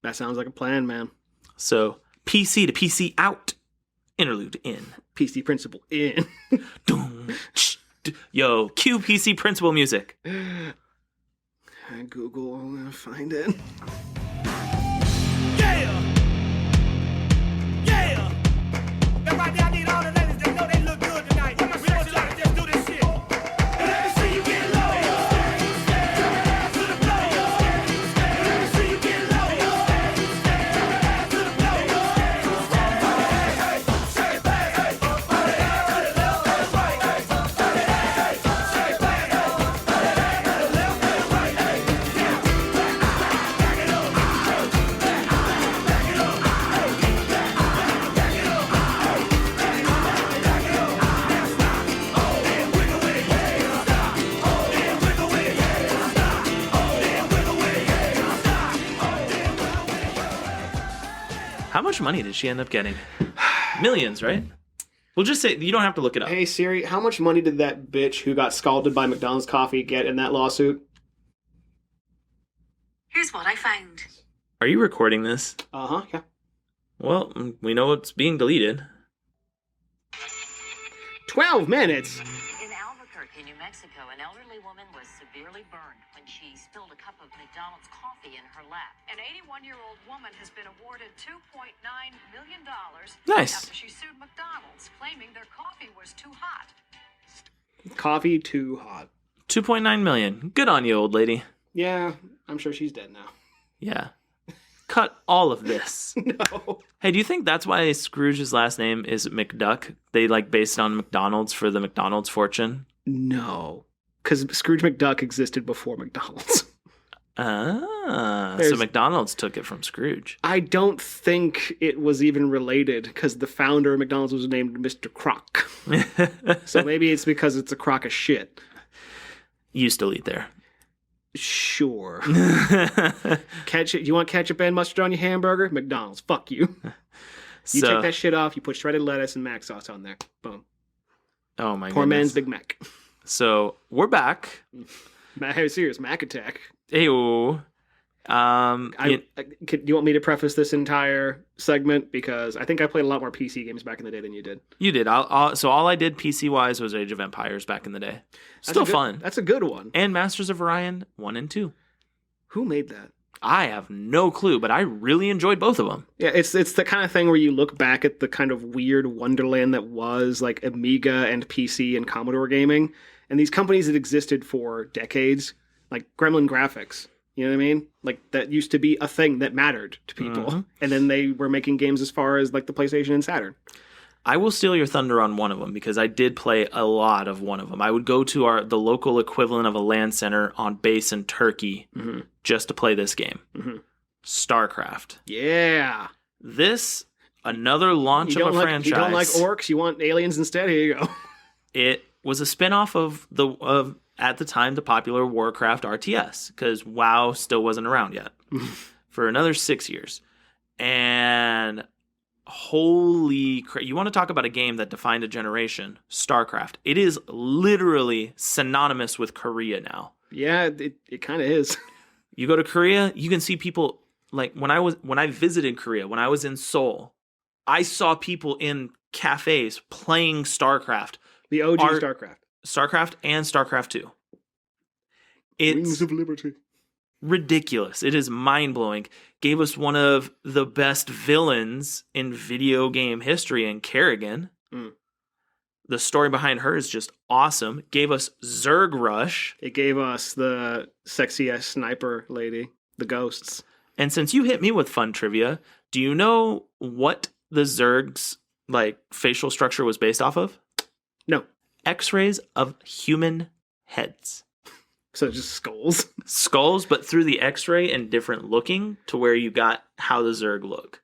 That sounds like a plan, man. So, PC to PC out. Interlude in. PC principal in. Yo, cue PC principal music. Google will find it. Yeah! Yeah! That's right there, I need all of that. How much money did she end up getting? Millions, right? We'll just say, you don't have to look it up. Hey Siri, how much money did that bitch who got scalded by McDonald's coffee get in that lawsuit? Here's what I found. Are you recording this? Uh-huh, yeah. Well, we know it's being deleted. 12 minutes! In Albuquerque, New Mexico, an elderly woman was severely burned when she spilled a cup of McDonald's coffee in her lap. An 81-year-old woman has been awarded $2.9 million Nice. after she sued McDonald's, claiming their coffee was too hot. Coffee too hot. 2.9 million. Good on you, old lady. Yeah, I'm sure she's dead now. Yeah. Cut all of this. No. Hey, do you think that's why Scrooge's last name is McDuck? They based on McDonald's for the McDonald's fortune? No. Because Scrooge McDuck existed before McDonald's. So McDonald's took it from Scrooge. I don't think it was even related because the founder of McDonald's was named Mr. Croc. So maybe it's because it's a crock of shit. You still eat there. Sure. Ketchup. You want ketchup and mustard on your hamburger? McDonald's. Fuck you. You take that shit off. You put shredded lettuce and mac sauce on there. Boom. Oh my Poor goodness. man's Big Mac. So we're back. Serious Mac attack. Ew. Do you want me to preface this entire segment? Because I think I played a lot more PC games back in the day than you did. You did. So all I did PC-wise was Age of Empires back in the day. Still fun. That's a good one. And Masters of Orion 1 and 2. Who made that? I have no clue, but I really enjoyed both of them. Yeah, it's the kind of thing where you look back at the kind of weird wonderland that was like Amiga and PC and Commodore gaming, and these companies that existed for decades, like Gremlin Graphics. You know what I mean? Like, that used to be a thing that mattered to people. Mm-hmm. And then they were making games as far as, like, the PlayStation and Saturn. I will steal your thunder on one of them because I did play a lot of one of them. I would go to the local equivalent of a LAN center on base in Turkey just to play this game. Mm-hmm. StarCraft. Yeah. This, another launch of a franchise. You don't like orcs, you want aliens instead? Here you go. It was a spinoff of at the time, the popular Warcraft RTS, because WoW still wasn't around yet for another 6 years. And holy crap, you want to talk about a game that defined a generation, StarCraft. It is literally synonymous with Korea now. Yeah, it kind of is. You go to Korea, you can see people, like when I visited Korea, when I was in Seoul, I saw people in cafes playing StarCraft. The OG StarCraft. StarCraft and StarCraft 2. It's Wings of Liberty. Ridiculous. It is mind-blowing. Gave us one of the best villains in video game history in Kerrigan. Mm. The story behind her is just awesome. Gave us Zerg Rush. It gave us the sexy-ass sniper lady, the ghosts. And since you hit me with fun trivia, do you know what the Zerg's facial structure was based off of? No. X-rays of human heads. So just skulls? Skulls, but through the X-ray and different looking to where you got how the Zerg look.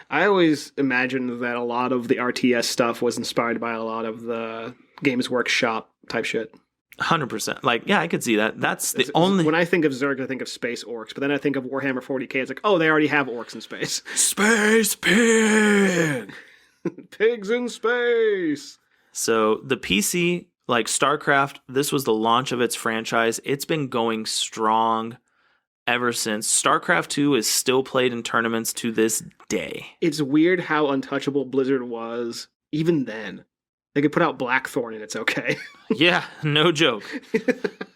I always imagined that a lot of the RTS stuff was inspired by a lot of the Games Workshop type shit. 100%. Yeah, I could see that. That's the only... When I think of Zerg, I think of space orcs, but then I think of Warhammer 40k. It's like, oh, they already have orcs in space. Space pig! Pigs in space! So the PC, like StarCraft, this was the launch of its franchise. It's been going strong ever since. StarCraft 2 is still played in tournaments to this day. It's weird how untouchable Blizzard was even then. They could put out Blackthorn and it's okay. Yeah, no joke.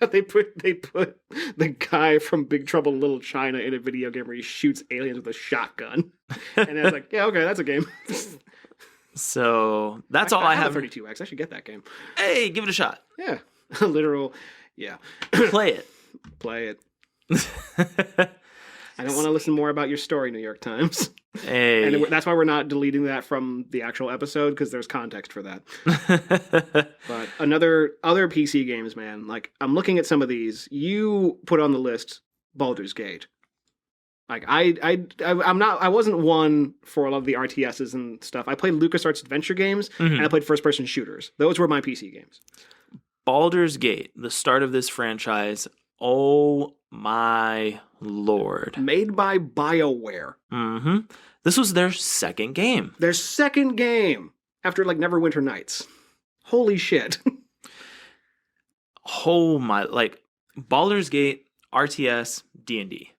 They put the guy from Big Trouble in Little China in a video game where he shoots aliens with a shotgun. And I was like, yeah, okay, that's a game. So that's all I have. 32X. I should get that game. Hey, give it a shot. Yeah. Literal. Yeah. Play it. Play it. I don't want to listen more about your story, New York Times. Hey. And that's why we're not deleting that from the actual episode, because there's context for that. But other PC games, man. I'm looking at some of these. You put on the list Baldur's Gate. I wasn't one for a lot of the RTSs and stuff. I played LucasArts adventure games, and I played first-person shooters. Those were my PC games. Baldur's Gate, the start of this franchise, Oh my lord. Made by BioWare. Mm-hmm. This was their second game. Their second game after like Neverwinter Nights. Holy shit. Oh my, like Baldur's Gate, RTS, D&D.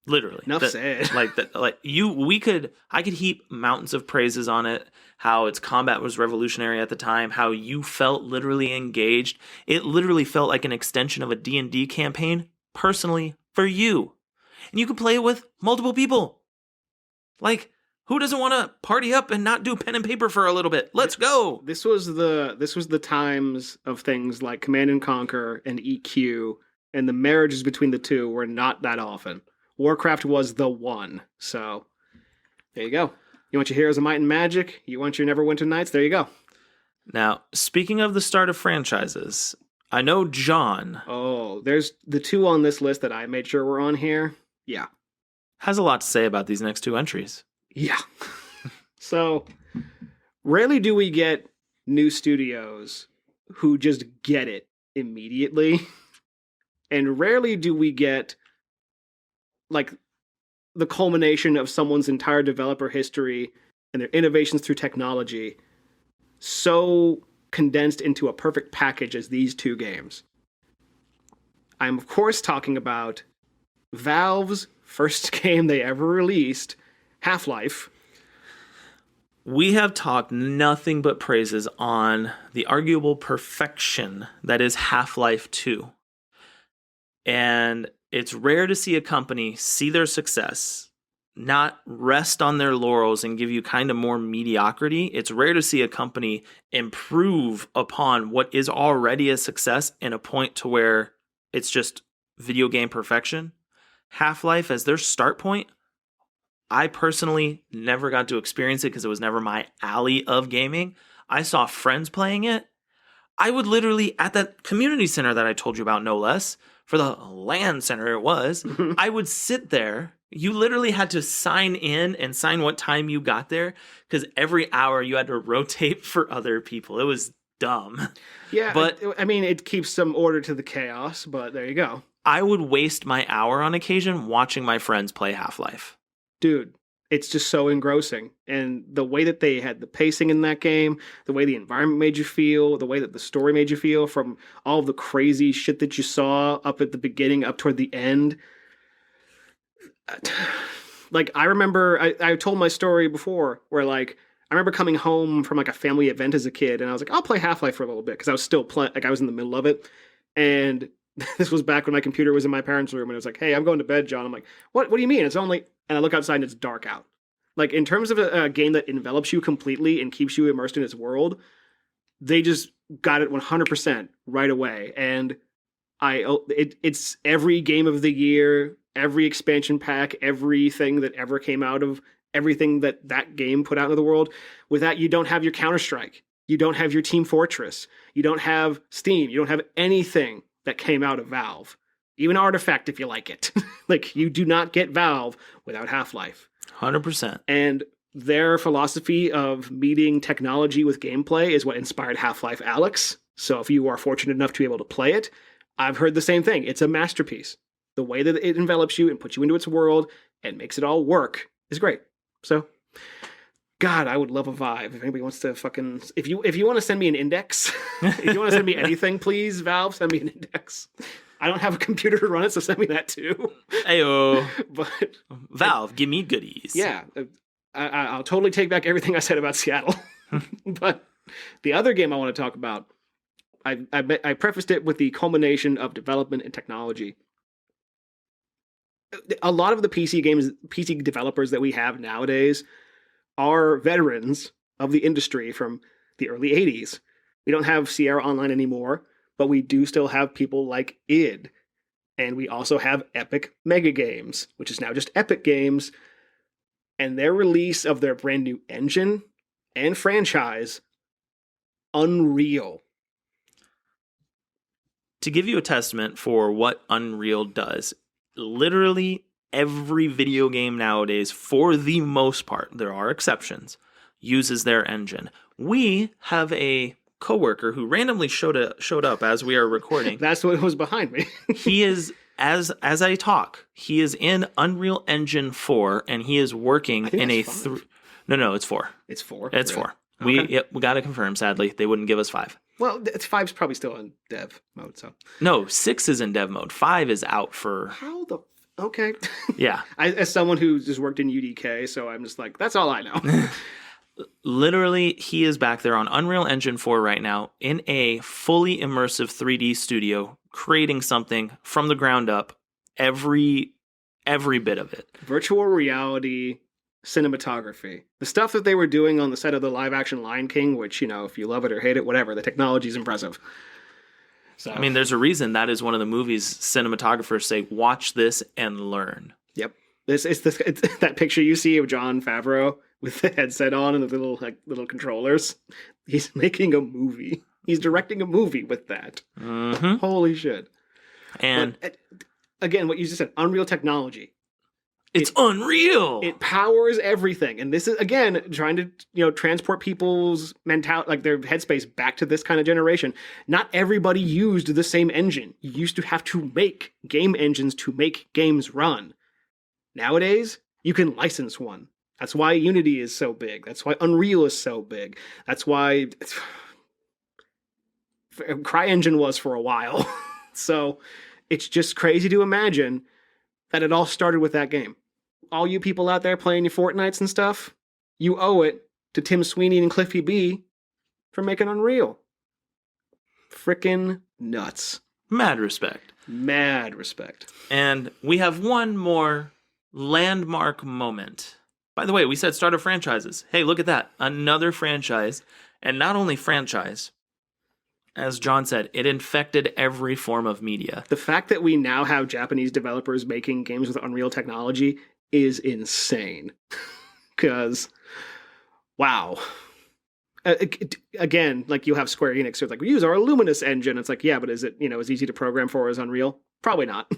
Literally. Enough said. I could heap mountains of praises on it, how its combat was revolutionary at the time, how you felt literally engaged. It literally felt like an extension of a D&D campaign, personally, for you. And you could play it with multiple people. Like, who doesn't want to party up and not do pen and paper for a little bit? Let's go. This was the times of things like Command and Conquer and EQ, and the marriages between the two were not that often. Warcraft was the one. So, there you go. You want your Heroes of Might and Magic? You want your Neverwinter Nights? There you go. Now, speaking of the start of franchises, I know John there's the two on this list that I made sure were on here. Yeah. has a lot to say about these next two entries. Yeah. So, rarely do we get new studios who just get it immediately. And rarely do we get, like, the culmination of someone's entire developer history and their innovations through technology so condensed into a perfect package as these two games. I'm, of course, talking about Valve's first game they ever released, Half-Life. We have talked nothing but praises on the arguable perfection that is Half-Life 2. And it's rare to see a company see their success, not rest on their laurels and give you kind of more mediocrity. It's rare to see a company improve upon what is already a success and a point to where it's just video game perfection. Half-Life as their start point, I personally never got to experience it because it was never my alley of gaming. I saw friends playing it. I would literally, at that community center that I told you about, no less, for the LAN center it was, I would sit there. You literally had to sign in and sign what time you got there because every hour you had to rotate for other people. It was dumb. Yeah, but I mean, it keeps some order to the chaos, but there you go. I would waste my hour on occasion watching my friends play Half-Life. Dude, it's just so engrossing. And the way that they had the pacing in that game, the way the environment made you feel, the way that the story made you feel, from all of the crazy shit that you saw up at the beginning, up toward the end. Like, I remember, I told my story before, where, like, I remember coming home from, like, a family event as a kid, and I was like, I'll play Half-Life for a little bit, because I was still playing, like, I was in the middle of it. And this was back when my computer was in my parents' room, and it was like, hey, I'm going to bed, John. I'm like, what do you mean? It's only... And I look outside and it's dark out. Like, in terms of a game that envelops you completely and keeps you immersed in its world, they just got it 100% right away. And it's every game of the year, every expansion pack, everything that ever came out of everything that game put out into the world. With that, you don't have your Counter-Strike. You don't have your Team Fortress. You don't have Steam. You don't have anything that came out of Valve. Even Artifact, if you like it. Like, you do not get Valve without Half-Life. 100%. And their philosophy of meeting technology with gameplay is what inspired Half-Life Alyx. So if you are fortunate enough to be able to play it, I've heard the same thing. It's a masterpiece. The way that it envelops you and puts you into its world and makes it all work is great. So, God, I would love a Vive. If anybody wants to fucking... If you want to send me an index, if you want to send me anything, please, Valve, send me an index. I don't have a computer to run it, so send me that too. Ayo. But Valve, give me goodies. Yeah, I'll totally take back everything I said about Seattle. But the other game I want to talk about, I prefaced it with the culmination of development and technology. A lot of the PC developers that we have nowadays are veterans of the industry from the early 80s. We don't have Sierra Online anymore, but we do still have people like id. And we also have Epic Mega Games, which is now just Epic Games. And their release of their brand new engine and franchise, Unreal. To give you a testament for what Unreal does, literally every video game nowadays, for the most part, there are exceptions, uses their engine. We have a coworker who randomly showed up as we are recording. That's what was behind me. He is, as I talk, he is in Unreal Engine 4, and he is working in a... No, it's 4. It's 4? It's really? 4. We got to confirm, sadly. They wouldn't give us 5. Well, it's 5's probably still in dev mode, so... No, 6 is in dev mode. 5 is out for... How the... Okay. Yeah. As someone who just worked in UDK, so I'm just like, that's all I know. Literally, he is back there on Unreal Engine 4 right now in a fully immersive 3D studio, creating something from the ground up, every bit of it. Virtual reality cinematography. The stuff that they were doing on the set of the live-action Lion King, which, if you love it or hate it, whatever, the technology's impressive. So, I mean, there's a reason that is one of the movies cinematographers say, watch this and learn. Yep. It's that picture you see of Jon Favreau with the headset on and the little controllers. He's making a movie. He's directing a movie with that. Mm-hmm. Holy shit. And but, again, what you just said, Unreal technology. It's unreal. It powers everything. And this is, again, trying to, transport people's mentality, like their headspace back to this kind of generation. Not everybody used the same engine. You used to have to make game engines to make games run. Nowadays, you can license one. That's why Unity is so big. That's why Unreal is so big. That's why CryEngine was for a while. So it's just crazy to imagine that it all started with that game. All you people out there playing your Fortnites and stuff, you owe it to Tim Sweeney and Cliffy B for making Unreal. Frickin' nuts. Mad respect. Mad respect. And we have one more landmark moment. By the way, we said start of franchises. Hey, look at that. Another franchise. And not only franchise, as John said, it infected every form of media. The fact that we now have Japanese developers making games with Unreal technology is insane. Because, wow. Again, like you have Square Enix, so it's like, we use our Luminous engine. It's like, yeah, but is it, as easy to program for as Unreal? Probably not.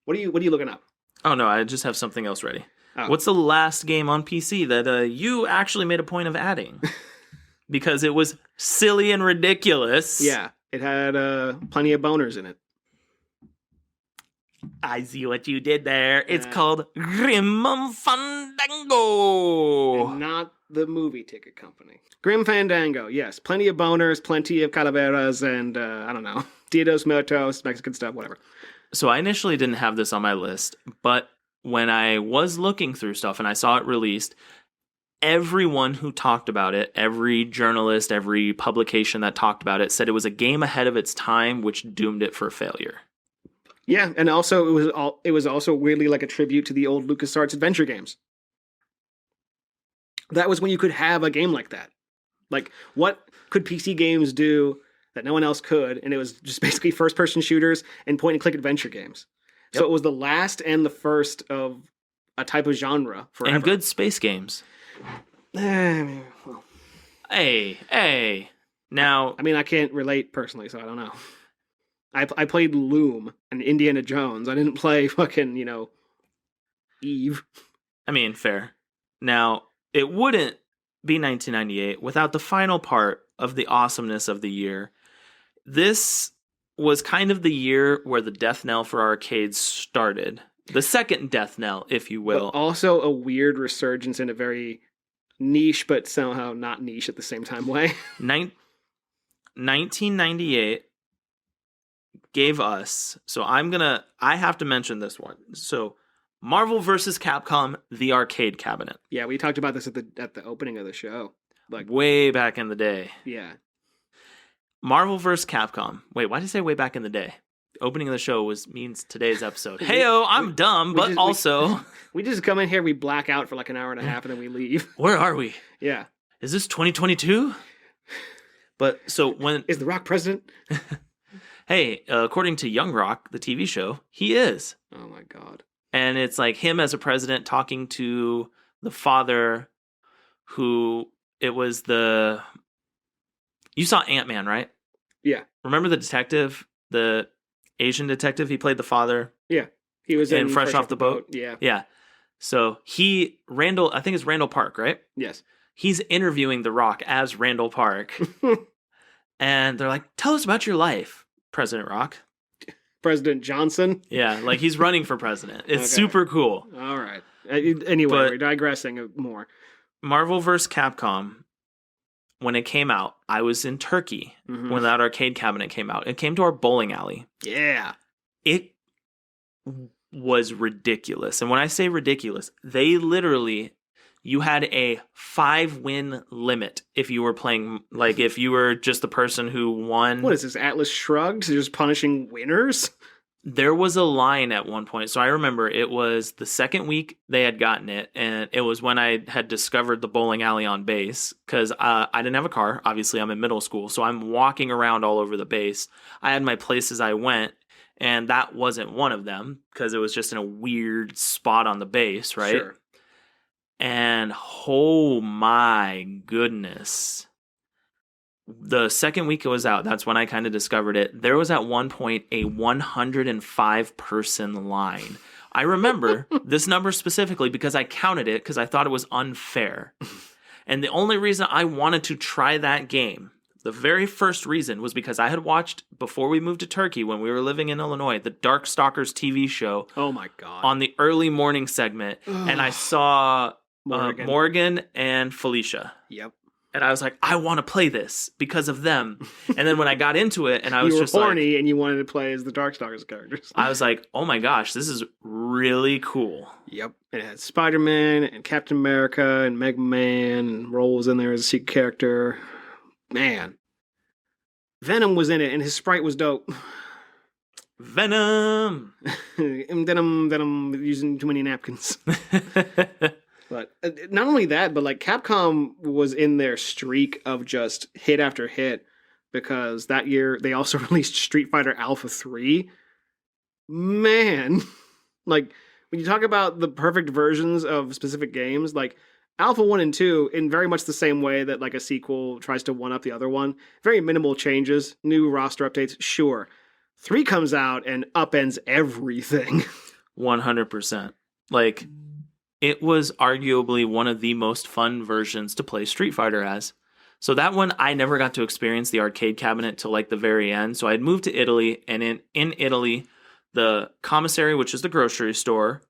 What are you looking up? Oh, no, I just have something else ready. Oh. What's the last game on PC that you actually made a point of adding? Because it was silly and ridiculous. Yeah, it had plenty of boners in it. I see what you did there. It's called Grim Fandango. And not the movie ticket company. Grim Fandango, yes. Plenty of boners, plenty of calaveras, and, I don't know, Dia de los Muertos, Mexican stuff, whatever. So I initially didn't have this on my list, but when I was looking through stuff and I saw it released, everyone who talked about it, every journalist, every publication that talked about it, said it was a game ahead of its time, which doomed it for failure. Yeah, and also it was also weirdly like a tribute to the old LucasArts adventure games. That was when you could have a game like that. Like, what could PC games do that no one else could? And it was just basically first-person shooters and point-and-click adventure games. Yep. So it was the last and the first of a type of genre forever. And good space games. Well, Hey. Now... I mean, I can't relate personally, so I don't know. I played Loom and Indiana Jones. I didn't play fucking, Eve. I mean, fair. Now, it wouldn't be 1998 without the final part of the awesomeness of the year. This was kind of the year where the death knell for arcades started. The second death knell, if you will. But also a weird resurgence in a very niche, but somehow not niche at the same time way. 1998 gave us, so I have to mention this one. So Marvel vs. Capcom, the arcade cabinet. Yeah, we talked about this at the opening of the show. Like way back in the day. Yeah. Marvel vs. Capcom. Wait, why did I say way back in the day? The opening of the show means today's episode. Heyo, I'm dumb, but also... We just come in here, we black out for like an hour and a half, and then we leave. Where are we? Yeah. Is this 2022? But, so when... Is The Rock president? Hey, according to Young Rock, the TV show, he is. Oh my god. And it's like him as a president talking to the father who... It was the... You saw Ant-Man, right? Yeah. Remember the detective? The Asian detective? He played the father. Yeah. He was in Fresh Off the Boat. Yeah. Yeah. So I think it's Randall Park, right? Yes. he's interviewing The Rock as Randall Park. And they're like, tell us about your life, President Rock. President Johnson. Yeah, like he's running for president. It's Okay. super cool. All right. Anyway, But- we're digressing more. Marvel vs. Capcom, when it came out, I was in Turkey Mhm. when that arcade cabinet came out. It came to our bowling alley. Yeah. It was ridiculous. And when I say ridiculous, they literally, you had a 5-win limit if you were playing, like if you were just the person who won. What is this, Atlas Shrugged? Just punishing winners? There was a line at one point. So I remember it was the second week they had gotten it. And it was when I had discovered the bowling alley on base. Because I didn't have a car. Obviously, I'm in middle school. So I'm walking around all over the base. I had my places I went. And that wasn't one of them. Because it was just in a weird spot on the base, right? Sure. And oh my goodness. The second week it was out, that's when I kind of discovered it. There was at one point a 105 person line. I remember this number specifically because I counted it because I thought it was unfair. And the only reason I wanted to try that game, the very first reason, was because I had watched, before we moved to Turkey, when we were living in Illinois, the Darkstalkers TV show Oh my God. on the early morning segment. And I saw Morgan. Morgan and Felicia. Yep. And I was like, I want to play this because of them. And then when I got into it, and I was You were just like, horny and you wanted to play as the Darkstalkers characters. I was like, oh my gosh, this is really cool. Yep. It had Spider-Man and Captain America and Mega Man and Roll was in there as a secret character. Man. Venom was in it and his sprite was dope. Venom. And then I'm using too many napkins. But not only that, but like Capcom was in their streak of just hit after hit because that year they also released Street Fighter Alpha 3. Man, like when you talk about the perfect versions of specific games, like Alpha 1 and 2 in very much the same way that like a sequel tries to one up the other one. Very minimal changes, new roster updates, sure. 3 comes out and upends everything. 100%. Like, it was arguably one of the most fun versions to play Street Fighter as. So that one, I never got to experience the arcade cabinet till like the very end. So I had moved to Italy, and in Italy, the commissary, which is the grocery store,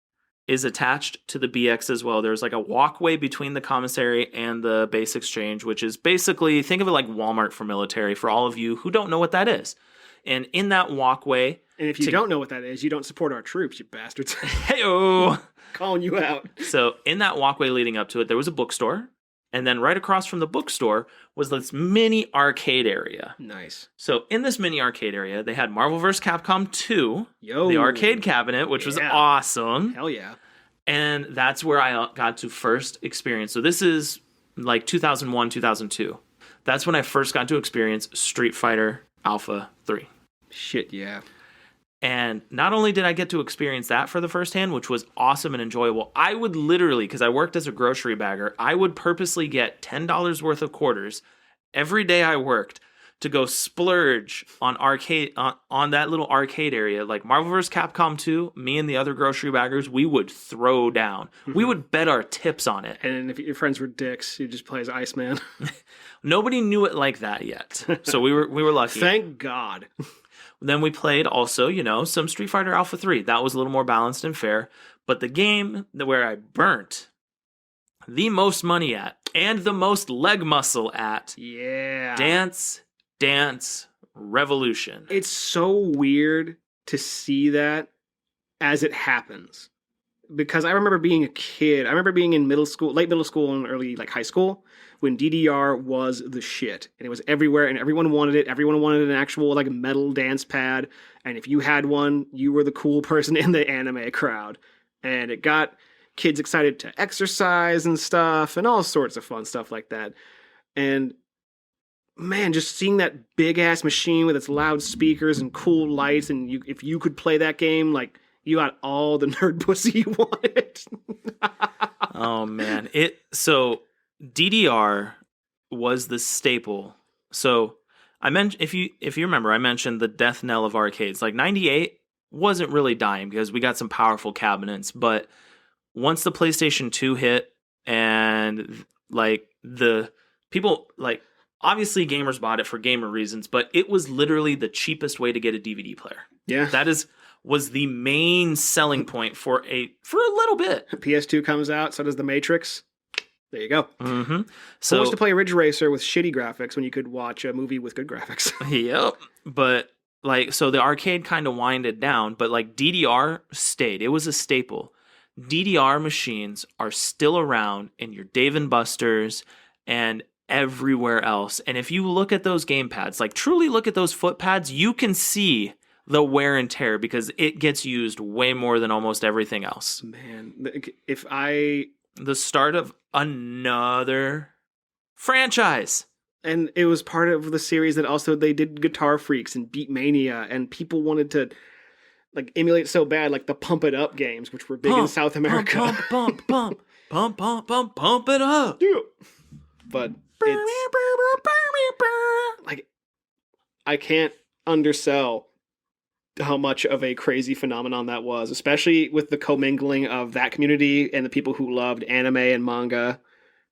is attached to the BX as well. There's like a walkway between the commissary and the base exchange, which is basically, think of it like Walmart for military, for all of you who don't know what that is. And in that walkway... And if you don't know what that is, you don't support our troops, you bastards. Hey-oh! Calling you out. So in that walkway leading up to it, there was a bookstore. And then right across from the bookstore was this mini arcade area. Nice. So in this mini arcade area, they had Marvel vs. Capcom 2, Yo. the arcade cabinet, which was Yeah. awesome. Hell yeah. And that's where I got to first experience. So this is like 2001, 2002. That's when I first got to experience Street Fighter Alpha 3. Shit, yeah. And not only did I get to experience that for the first hand, which was awesome and enjoyable, I would literally, because I worked as a grocery bagger, I would purposely get $10 worth of quarters every day I worked to go splurge on arcade on that little arcade area. Like Marvel vs. Capcom 2, me and the other grocery baggers, we would throw down. We would bet our tips on it. And if your friends were dicks, you just play as Iceman. Nobody knew it like that yet. So we were lucky. Thank God. Then we played also, some Street Fighter Alpha 3. That was a little more balanced and fair. But the game where I burnt the most money at and the most leg muscle at, Yeah. Dance Revolution. It's so weird to see that as it happens. Because I remember being a kid. I remember being in middle school, late middle school and early like high school when DDR was the shit. And it was everywhere and everyone wanted it. Everyone wanted an actual like metal dance pad. And if you had one, you were the cool person in the anime crowd. And it got kids excited to exercise and stuff and all sorts of fun stuff like that. And man, just seeing that big ass machine with its loud speakers and cool lights, and if you could play that game, like you got all the nerd pussy you wanted. Oh man. So DDR was the staple. So I mentioned, if you remember, I mentioned the death knell of arcades. Like 98 wasn't really dying because we got some powerful cabinets, but once the PlayStation 2 hit and Like, the people, like, obviously gamers bought it for gamer reasons, but it was literally the cheapest way to get a DVD player. Yeah. That was the main selling point for a little bit. PS2 comes out, so does The Matrix. There you go. Mm-hmm. So So, to play Ridge Racer with shitty graphics when you could watch a movie with good graphics. yep. But, like, so the arcade kind of winded down, but, like, DDR stayed. It was a staple. DDR machines are still around in your Dave & Buster's and everywhere else. And if you look at those game pads, like, truly look at those foot pads, you can see the wear and tear because it gets used way more than almost everything else. Man, if I... The start of another franchise. And it was part of the series that also they did Guitar Freaks and Beatmania, and people wanted to like emulate so bad, like the Pump It Up games, which were big in South America. Pump it up. Yeah. But it's like I can't undersell how much of a crazy phenomenon that was, especially with the commingling of that community and the people who loved anime and manga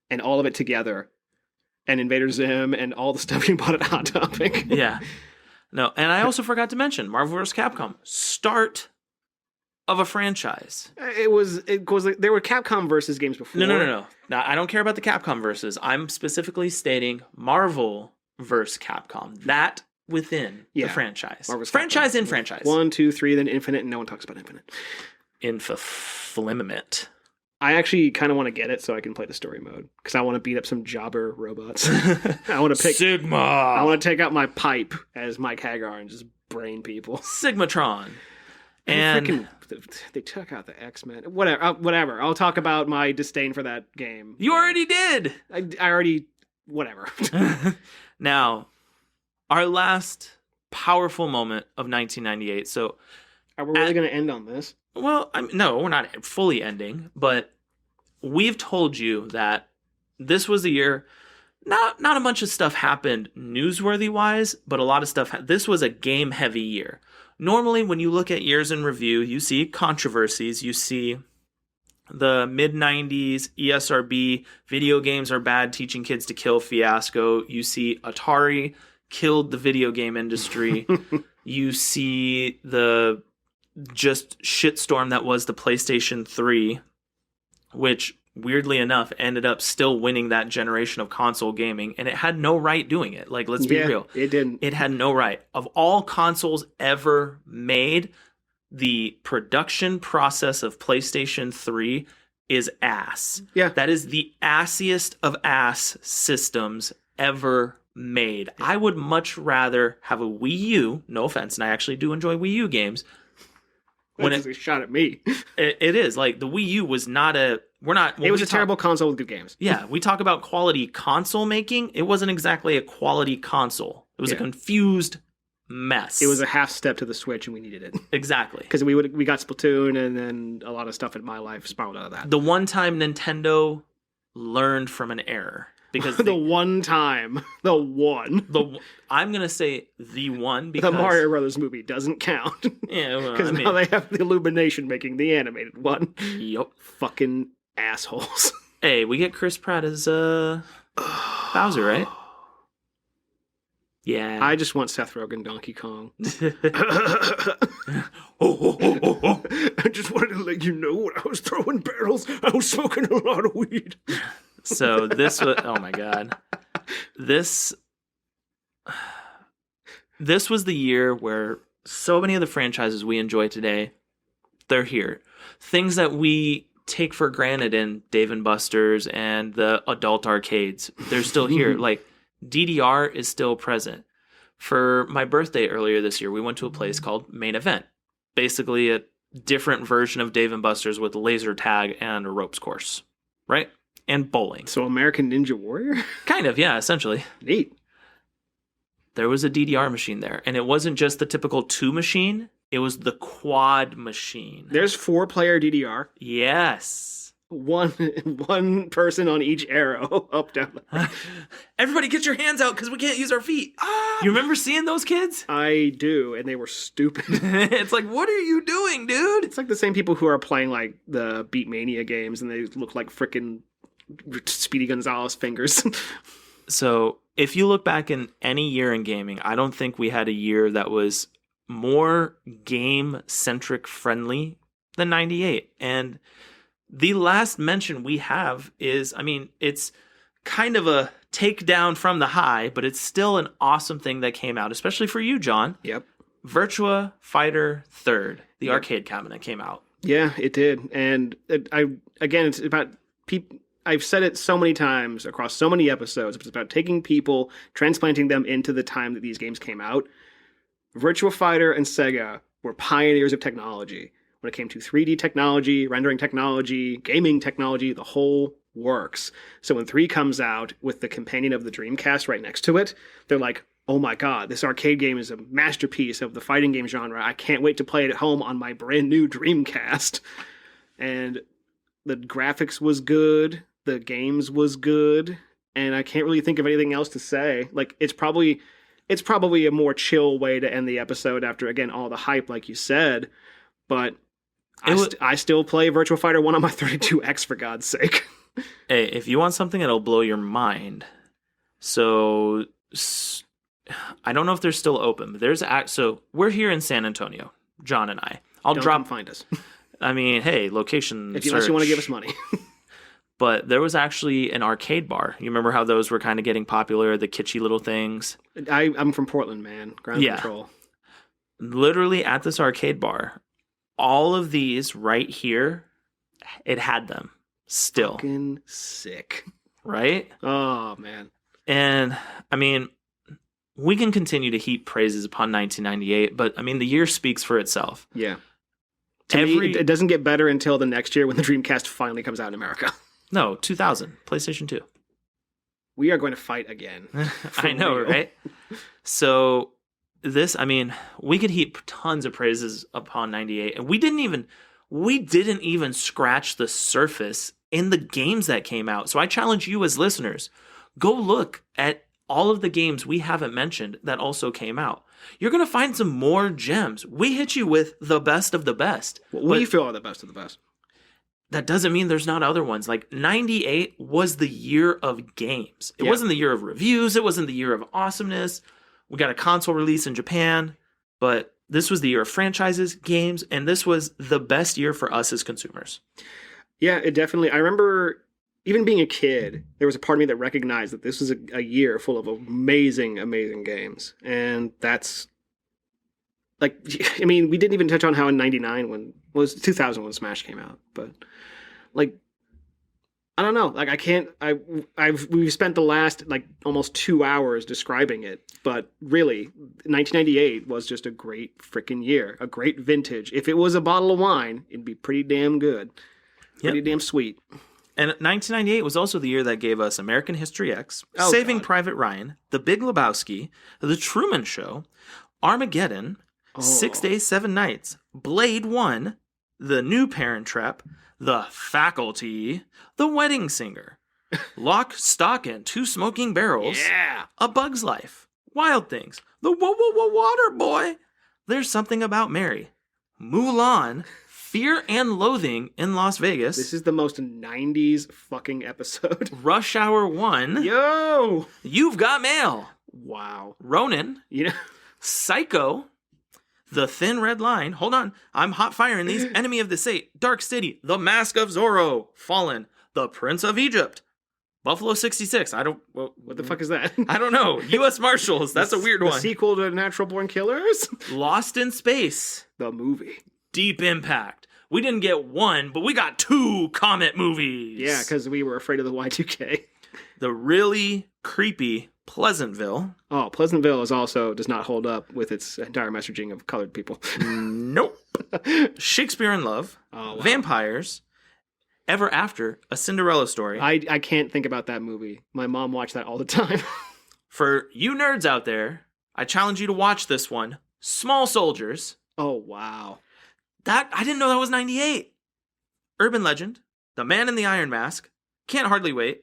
and all of it together, and Invader Zim and all the stuff you bought at Hot Topic. Yeah. No, and I also forgot to mention Marvel vs. Capcom, start of a franchise. It was like, there were Capcom versus games before. No. Now, I don't care about the Capcom versus. I'm specifically stating Marvel vs. Capcom. That within the franchise. Marvel's franchise Capcom. in franchise. 1, 2, 3, then Infinite, and no one talks about Infinite. Infaflimament. I actually kind of want to get it so I can play the story mode because I want to beat up some jobber robots. I want to pick Sigma. I want to take out my pipe as Mike Hagar and just brain people. Sigmatron. And they took out the X-Men. Whatever. I'll talk about my disdain for that game. You already did. I already. Whatever. Now, our last powerful moment of 1998. So, are we really going to end on this? Well, no, we're not fully ending, but we've told you that this was the year. Not a bunch of stuff happened newsworthy wise, but a lot of stuff. This was a game heavy year. Normally, when you look at years in review, you see controversies. You see the mid 90s ESRB video games are bad, teaching kids to kill fiasco. You see Atari killed the video game industry. You see the just shitstorm that was the PlayStation 3, which weirdly enough ended up still winning that generation of console gaming, and it had no right doing it. Like, let's be real. It didn't. It had no right. Of all consoles ever made, the production process of PlayStation 3 is ass. Yeah. That is the assiest of ass systems ever made. I would much rather have a Wii U, no offense, and I actually do enjoy Wii U games. When it shot at me. It is. Like, the Wii U was not a... It was a terrible console with good games. Yeah, we talk about quality console making. It wasn't exactly a quality console. It was a confused mess. It was a half step to the Switch, and we needed it. Exactly. Because we got Splatoon, and then a lot of stuff in my life spiraled out of that. The one time Nintendo learned from an error. Because the one time. I'm going to say the one because... The Mario Brothers movie doesn't count. Yeah, well, Because now they have the Illumination making the animated one. Yep. Fucking assholes. Hey, we get Chris Pratt as Bowser, right? Yeah. I just want Seth Rogen Donkey Kong. I just wanted to let you know when I was throwing barrels, I was smoking a lot of weed. So this was... Oh, my God. This was the year where so many of the franchises we enjoy today, they're here. Things that we take for granted in Dave & Buster's and the adult arcades, they're still here. Like, DDR is still present. For my birthday earlier this year, we went to a place called Main Event. Basically a different version of Dave & Buster's with laser tag and a ropes course, right? And bowling. So American Ninja Warrior? Kind of, yeah, essentially. Neat. There was a DDR machine there, and it wasn't just the typical 2 machine, it was the quad machine. There's 4-player DDR. Yes. One person on each arrow, up, down. Everybody get your hands out because we can't use our feet. You remember seeing those kids? I do, and they were stupid. It's like, what are you doing, dude? It's like the same people who are playing like the Beatmania games, and they look like freaking Speedy Gonzalez fingers. So if you look back in any year in gaming, I don't think we had a year that was more game-centric friendly than 98. And the last mention we have is, I mean, it's kind of a takedown from the high, but it's still an awesome thing that came out, especially for you, John. Yep. Virtua Fighter 3rd, the Yep. arcade cabinet came out. Yeah, it did. And it's about people. I've said it so many times across so many episodes. It's about taking people, transplanting them into the time that these games came out. Virtua Fighter and Sega were pioneers of technology when it came to 3D technology, rendering technology, gaming technology, the whole works. So when 3 comes out with the companion of the Dreamcast right next to it, they're like, oh my god, this arcade game is a masterpiece of the fighting game genre. I can't wait to play it at home on my brand new Dreamcast. And the graphics was good, the games was good, and I can't really think of anything else to say. Like, it's probably a more chill way to end the episode after, again, all the hype, like you said. But I still play Virtua Fighter 1 on my 32X, for God's sake. Hey, if you want something that'll blow your mind, so I don't know if they're still open, but so we're here in San Antonio, John and I. Don't come find us. I mean, hey, location Unless you want to give us money. But there was actually an arcade bar. You remember how those were kind of getting popular, the kitschy little things? I'm from Portland, man. Ground control. Literally at this arcade bar, all of these right here, it had them still. Fucking sick. Right? Oh, man. And, I mean, we can continue to heap praises upon 1998, but, I mean, the year speaks for itself. Yeah. To me, it doesn't get better until the next year when the Dreamcast finally comes out in America. No, 2000, PlayStation 2. We are going to fight again. I know, real. right? So this, I mean, we could heap tons of praises upon 98, and we didn't even scratch the surface in the games that came out. So I challenge you as listeners, go look at all of the games we haven't mentioned that also came out. You're going to find some more gems. We hit you with the best of the best. We feel are the best of the best. That doesn't mean there's not other ones. Like 98 was the year of games. It wasn't the year of reviews. It wasn't the year of awesomeness. We got a console release in Japan, but this was the year of franchises, games, and this was the best year for us as consumers. Yeah, it definitely. I remember even being a kid, there was a part of me that recognized that this was a year full of amazing, amazing games. And that's like, I mean, we didn't even touch on how in 2000 when Smash came out, but like, I don't know. Like, we've spent the last like almost 2 hours describing it, but really 1998 was just a great freaking year, a great vintage. If it was a bottle of wine, it'd be pretty damn good. Pretty damn sweet. And 1998 was also the year that gave us American History X, Saving Private Ryan, The Big Lebowski, The Truman Show, Armageddon, 6 Days, 7 Nights, Blade 1, The New Parent Trap, The Faculty, The Wedding Singer, Lock, Stock, and Two Smoking Barrels, A Bug's Life, Wild Things, The Water Boy, There's Something About Mary, Mulan, Fear and Loathing in Las Vegas. This is the most 90s fucking episode. Rush Hour 1. Yo! You've Got Mail. Wow. Ronin. You know? Psycho. The Thin Red Line. Hold on. I'm hot firing these. Enemy of the State. Dark City. The Mask of Zorro. Fallen. The Prince of Egypt. Buffalo 66. What the fuck is that? I don't know. U.S. Marshals. That's a weird the one. Sequel to Natural Born Killers? Lost in Space. The movie. Deep Impact. We didn't get one, but we got 2 Comet movies. Yeah, because we were afraid of the Y2K. The really creepy Pleasantville. Oh, Pleasantville does not hold up with its entire messaging of colored people. Nope. Shakespeare in Love. Oh, wow. Vampires. Ever After, A Cinderella Story. I can't think about that movie. My mom watched that all the time. For you nerds out there, I challenge you to watch this one. Small Soldiers. Oh, wow. I didn't know that was 98. Urban Legend. The Man in the Iron Mask. Can't Hardly Wait.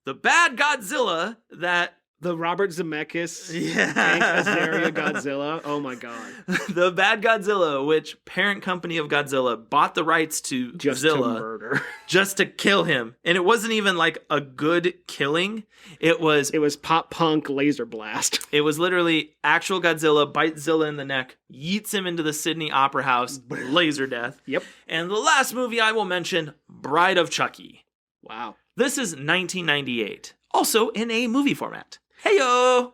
The Bad Godzilla that The Robert Zemeckis, Yeah. Hank Azaria Godzilla. Oh my god! The Bad Godzilla, which parent company of Godzilla bought the rights to Just Zilla to murder. just to kill him, and it wasn't even like a good killing. It was pop punk laser blast. It was literally actual Godzilla bites Zilla in the neck, yeets him into the Sydney Opera House, laser death. Yep. And the last movie I will mention, Bride of Chucky. Wow. This is 1998, also in a movie format. Heyo!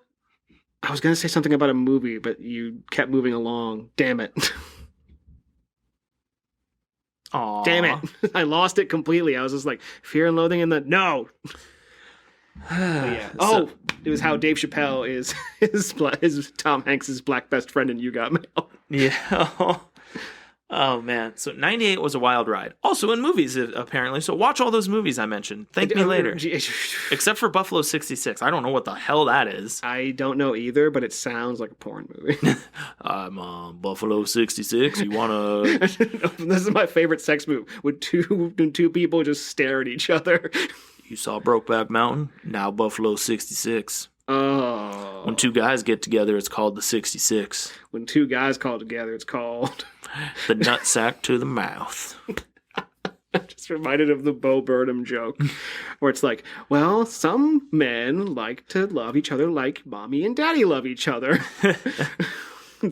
I was gonna say something about a movie, but you kept moving along. Damn it. Aw. Damn it. I lost it completely. I was just like, Fear and Loathing in the... No! Yeah. Oh, it was how Dave Chappelle is Tom Hanks's black best friend in You Got Mail. Yeah. Oh, man. So 98 was a wild ride. Also in movies, apparently. So watch all those movies I mentioned. Thank me later. Except for Buffalo 66. I don't know what the hell that is. I don't know either, but it sounds like a porn movie. I'm on Buffalo 66. You want to... This is my favorite sex move. When two people just stare at each other. You saw Brokeback Mountain? Now Buffalo 66. Oh. When two guys get together, it's called the 66. When two guys call together, it's called... The nutsack to the mouth. Just reminded of the Bo Burnham joke, where it's like, well, some men like to love each other like mommy and daddy love each other.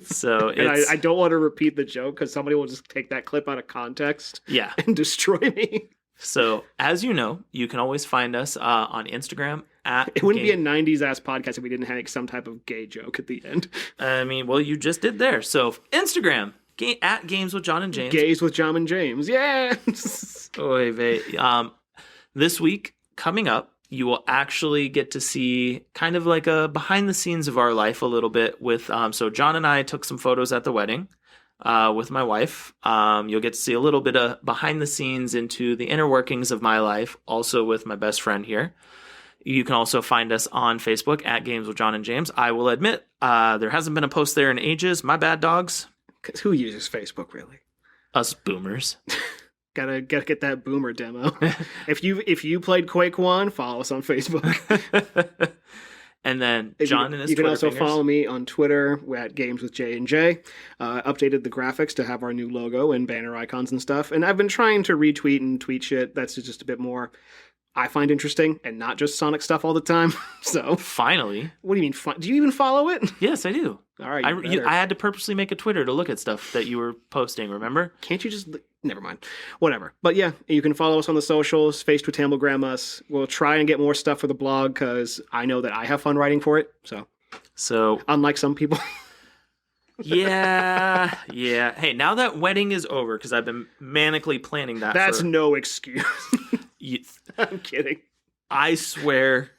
So and I don't want to repeat the joke because somebody will just take that clip out of context and destroy me. So, as you know, you can always find us on Instagram at... It wouldn't be a 90s-ass podcast if we didn't have some type of gay joke at the end. I mean, well, you just did there. So, Instagram, at Games with John and James. Gays with John and James, yeah! Oy vey. This week, coming up, you will actually get to see kind of like a behind the scenes of our life a little bit with... so, John and I took some photos at the wedding. With my wife. You'll get to see a little bit of behind the scenes into the inner workings of my life, also with my best friend here. You can also find us on Facebook at Games with John and James. I will admit, there hasn't been a post there in ages. My bad, dogs. Because who uses Facebook, really? Us boomers. Gotta get that boomer demo. If you played Quake 1, follow us on Facebook. And then John and his You can Twitter also fingers. follow me on Twitter at Games with J&J. Updated the graphics to have our new logo and banner icons and stuff. And I've been trying to retweet and tweet shit that's just a bit more I find interesting and not just Sonic stuff all the time. So finally. What do you mean? Do you even follow it? Yes, I do. All right. I had to purposely make a Twitter to look at stuff that you were posting, remember? Can't you just... Never mind. Whatever. But yeah, you can follow us on the socials, Face2Tamblegram us. We'll try and get more stuff for the blog because I know that I have fun writing for it. So unlike some people. Yeah. Hey, now that wedding is over, because I've been manically planning that. That's no excuse. I'm kidding. I swear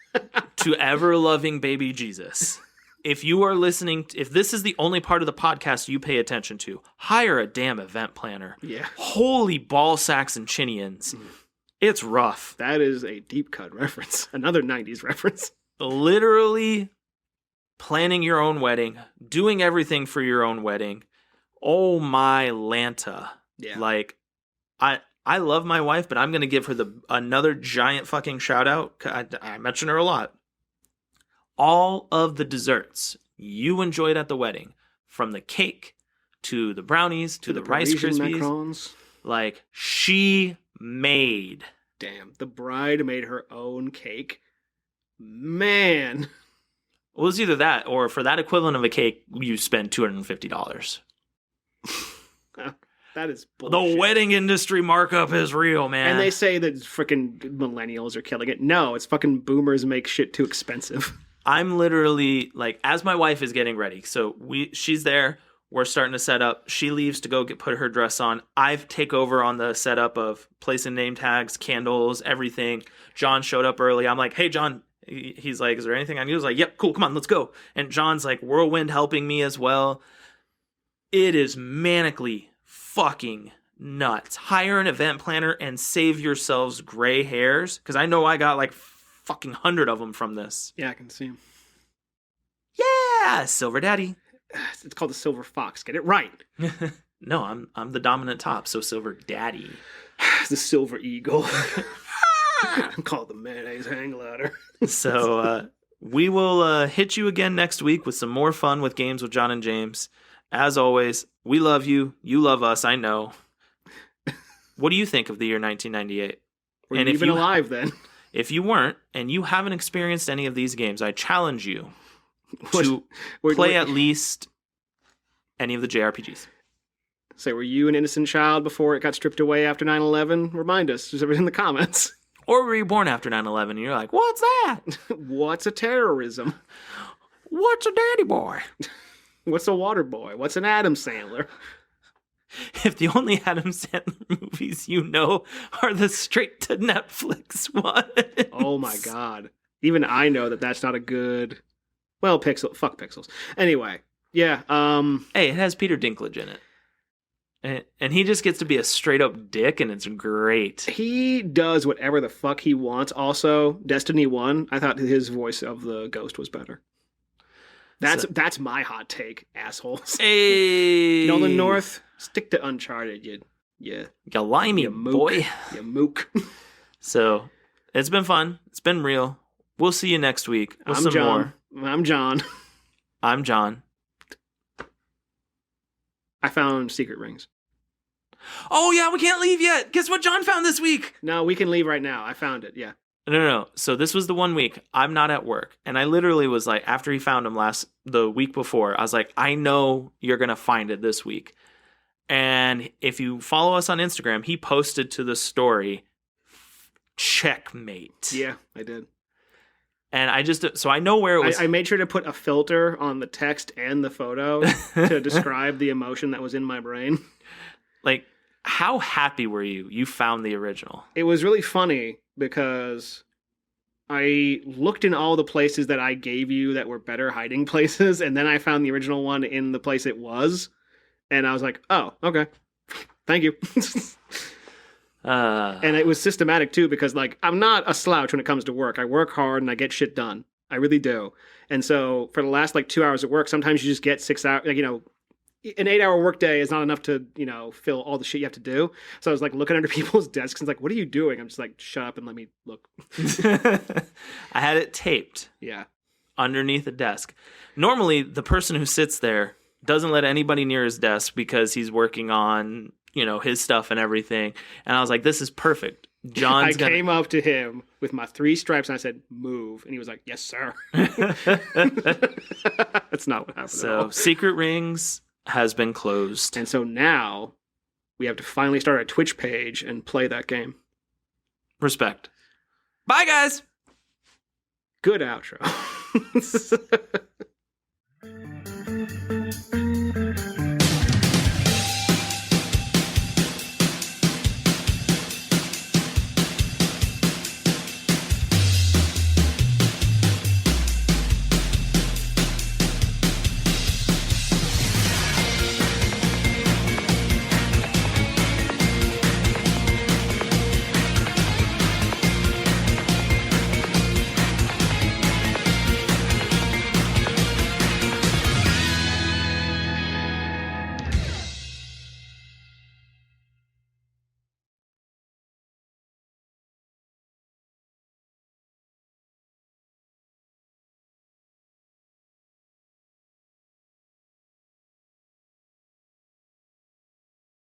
to ever-loving baby Jesus, if you are listening, if this is the only part of the podcast you pay attention to, hire a damn event planner. Yeah. Holy ball sacks and chinians. It's rough. That is a deep cut reference. Another 90s reference. Literally planning your own wedding, doing everything for your own wedding. Oh my Lanta. Yeah. Like, I love my wife, but I'm going to give her another giant fucking shout out. I mention her a lot. All of the desserts you enjoyed at the wedding, from the cake to the brownies to the Rice Krispies, macarons. Like, she made. Damn, the bride made her own cake. Man. Well, it was either that, or for that equivalent of a cake, you spend $250. That is bullshit. The wedding industry markup is real, man. And they say that freaking millennials are killing it. No, it's fucking boomers make shit too expensive. I'm literally, like, as my wife is getting ready, so she's there, we're starting to set up, she leaves to go put her dress on, I take over on the setup of placing name tags, candles, everything. John showed up early, I'm like, hey John, he's like, is there anything I need? I was like, yep, cool, come on, let's go. And John's like whirlwind helping me as well. It is manically fucking nuts. Hire an event planner and save yourselves gray hairs, because I know I got like fucking 100 of them from this. Yeah, I can see him. Yeah, Silver Daddy. It's called the Silver Fox. Get it right. No, I'm the dominant top, so Silver Daddy. The Silver Eagle. I'm called the Mayonnaise Hang Ladder. So We will hit you again next week with some more fun with Games with John and James. As always, we love you. You love us, I know. What do you think of the year 1998? Were you even alive then? If you weren't, and you haven't experienced any of these games, I challenge you to play at least any of the JRPGs. Say, were you an innocent child before it got stripped away after 9/11? Remind us. Just in the comments. Or were you born after 9/11 and you're like, what's that? What's a terrorism? What's a daddy boy? What's a water boy? What's an Adam Sandler? If the only Adam Sandler movies you know are the straight to Netflix ones. Oh my god. Even I know that that's not a good... Well, fuck Pixels. Anyway, yeah. Hey, it has Peter Dinklage in it. And he just gets to be a straight up dick, and it's great. He does whatever the fuck he wants. Also, Destiny 1, I thought his voice of the ghost was better. That's my hot take, assholes. Hey! Nolan North, stick to Uncharted, you limey boy. You mook. So, it's been fun. It's been real. We'll see you next week with I'm John. I'm John. I found secret rings. Oh, yeah, we can't leave yet. Guess what John found this week? No, we can leave right now. I found it, yeah. No. So this was the one week I'm not at work. And I literally was like, after he found him the week before, I was like, I know you're going to find it this week. And if you follow us on Instagram, he posted to the story, checkmate. Yeah, I did. And so I know where it was. I made sure to put a filter on the text and the photo to describe the emotion that was in my brain. Like, how happy were you? You found the original. It was really funny because I looked in all the places that I gave you that were better hiding places, and then I found the original one in the place it was, and I was like, oh, okay. Thank you. And it was systematic, too, because, like, I'm not a slouch when it comes to work. I work hard and I get shit done. I really do. And so for the last, 2 hours at work, sometimes you just get 6 hours, an 8-hour workday is not enough to, fill all the shit you have to do. So I was looking under people's desks and what are you doing? I'm just shut up and let me look. I had it taped. Yeah. Underneath a desk. Normally, the person who sits there doesn't let anybody near his desk because he's working on, his stuff and everything. And I was like, this is perfect. I came up to him with my 3 stripes and I said, move. And he was like, yes, sir. That's not what happened at all. Secret Rings has been closed. And so now we have to finally start a Twitch page and play that game. Respect. Bye, guys. Good outro.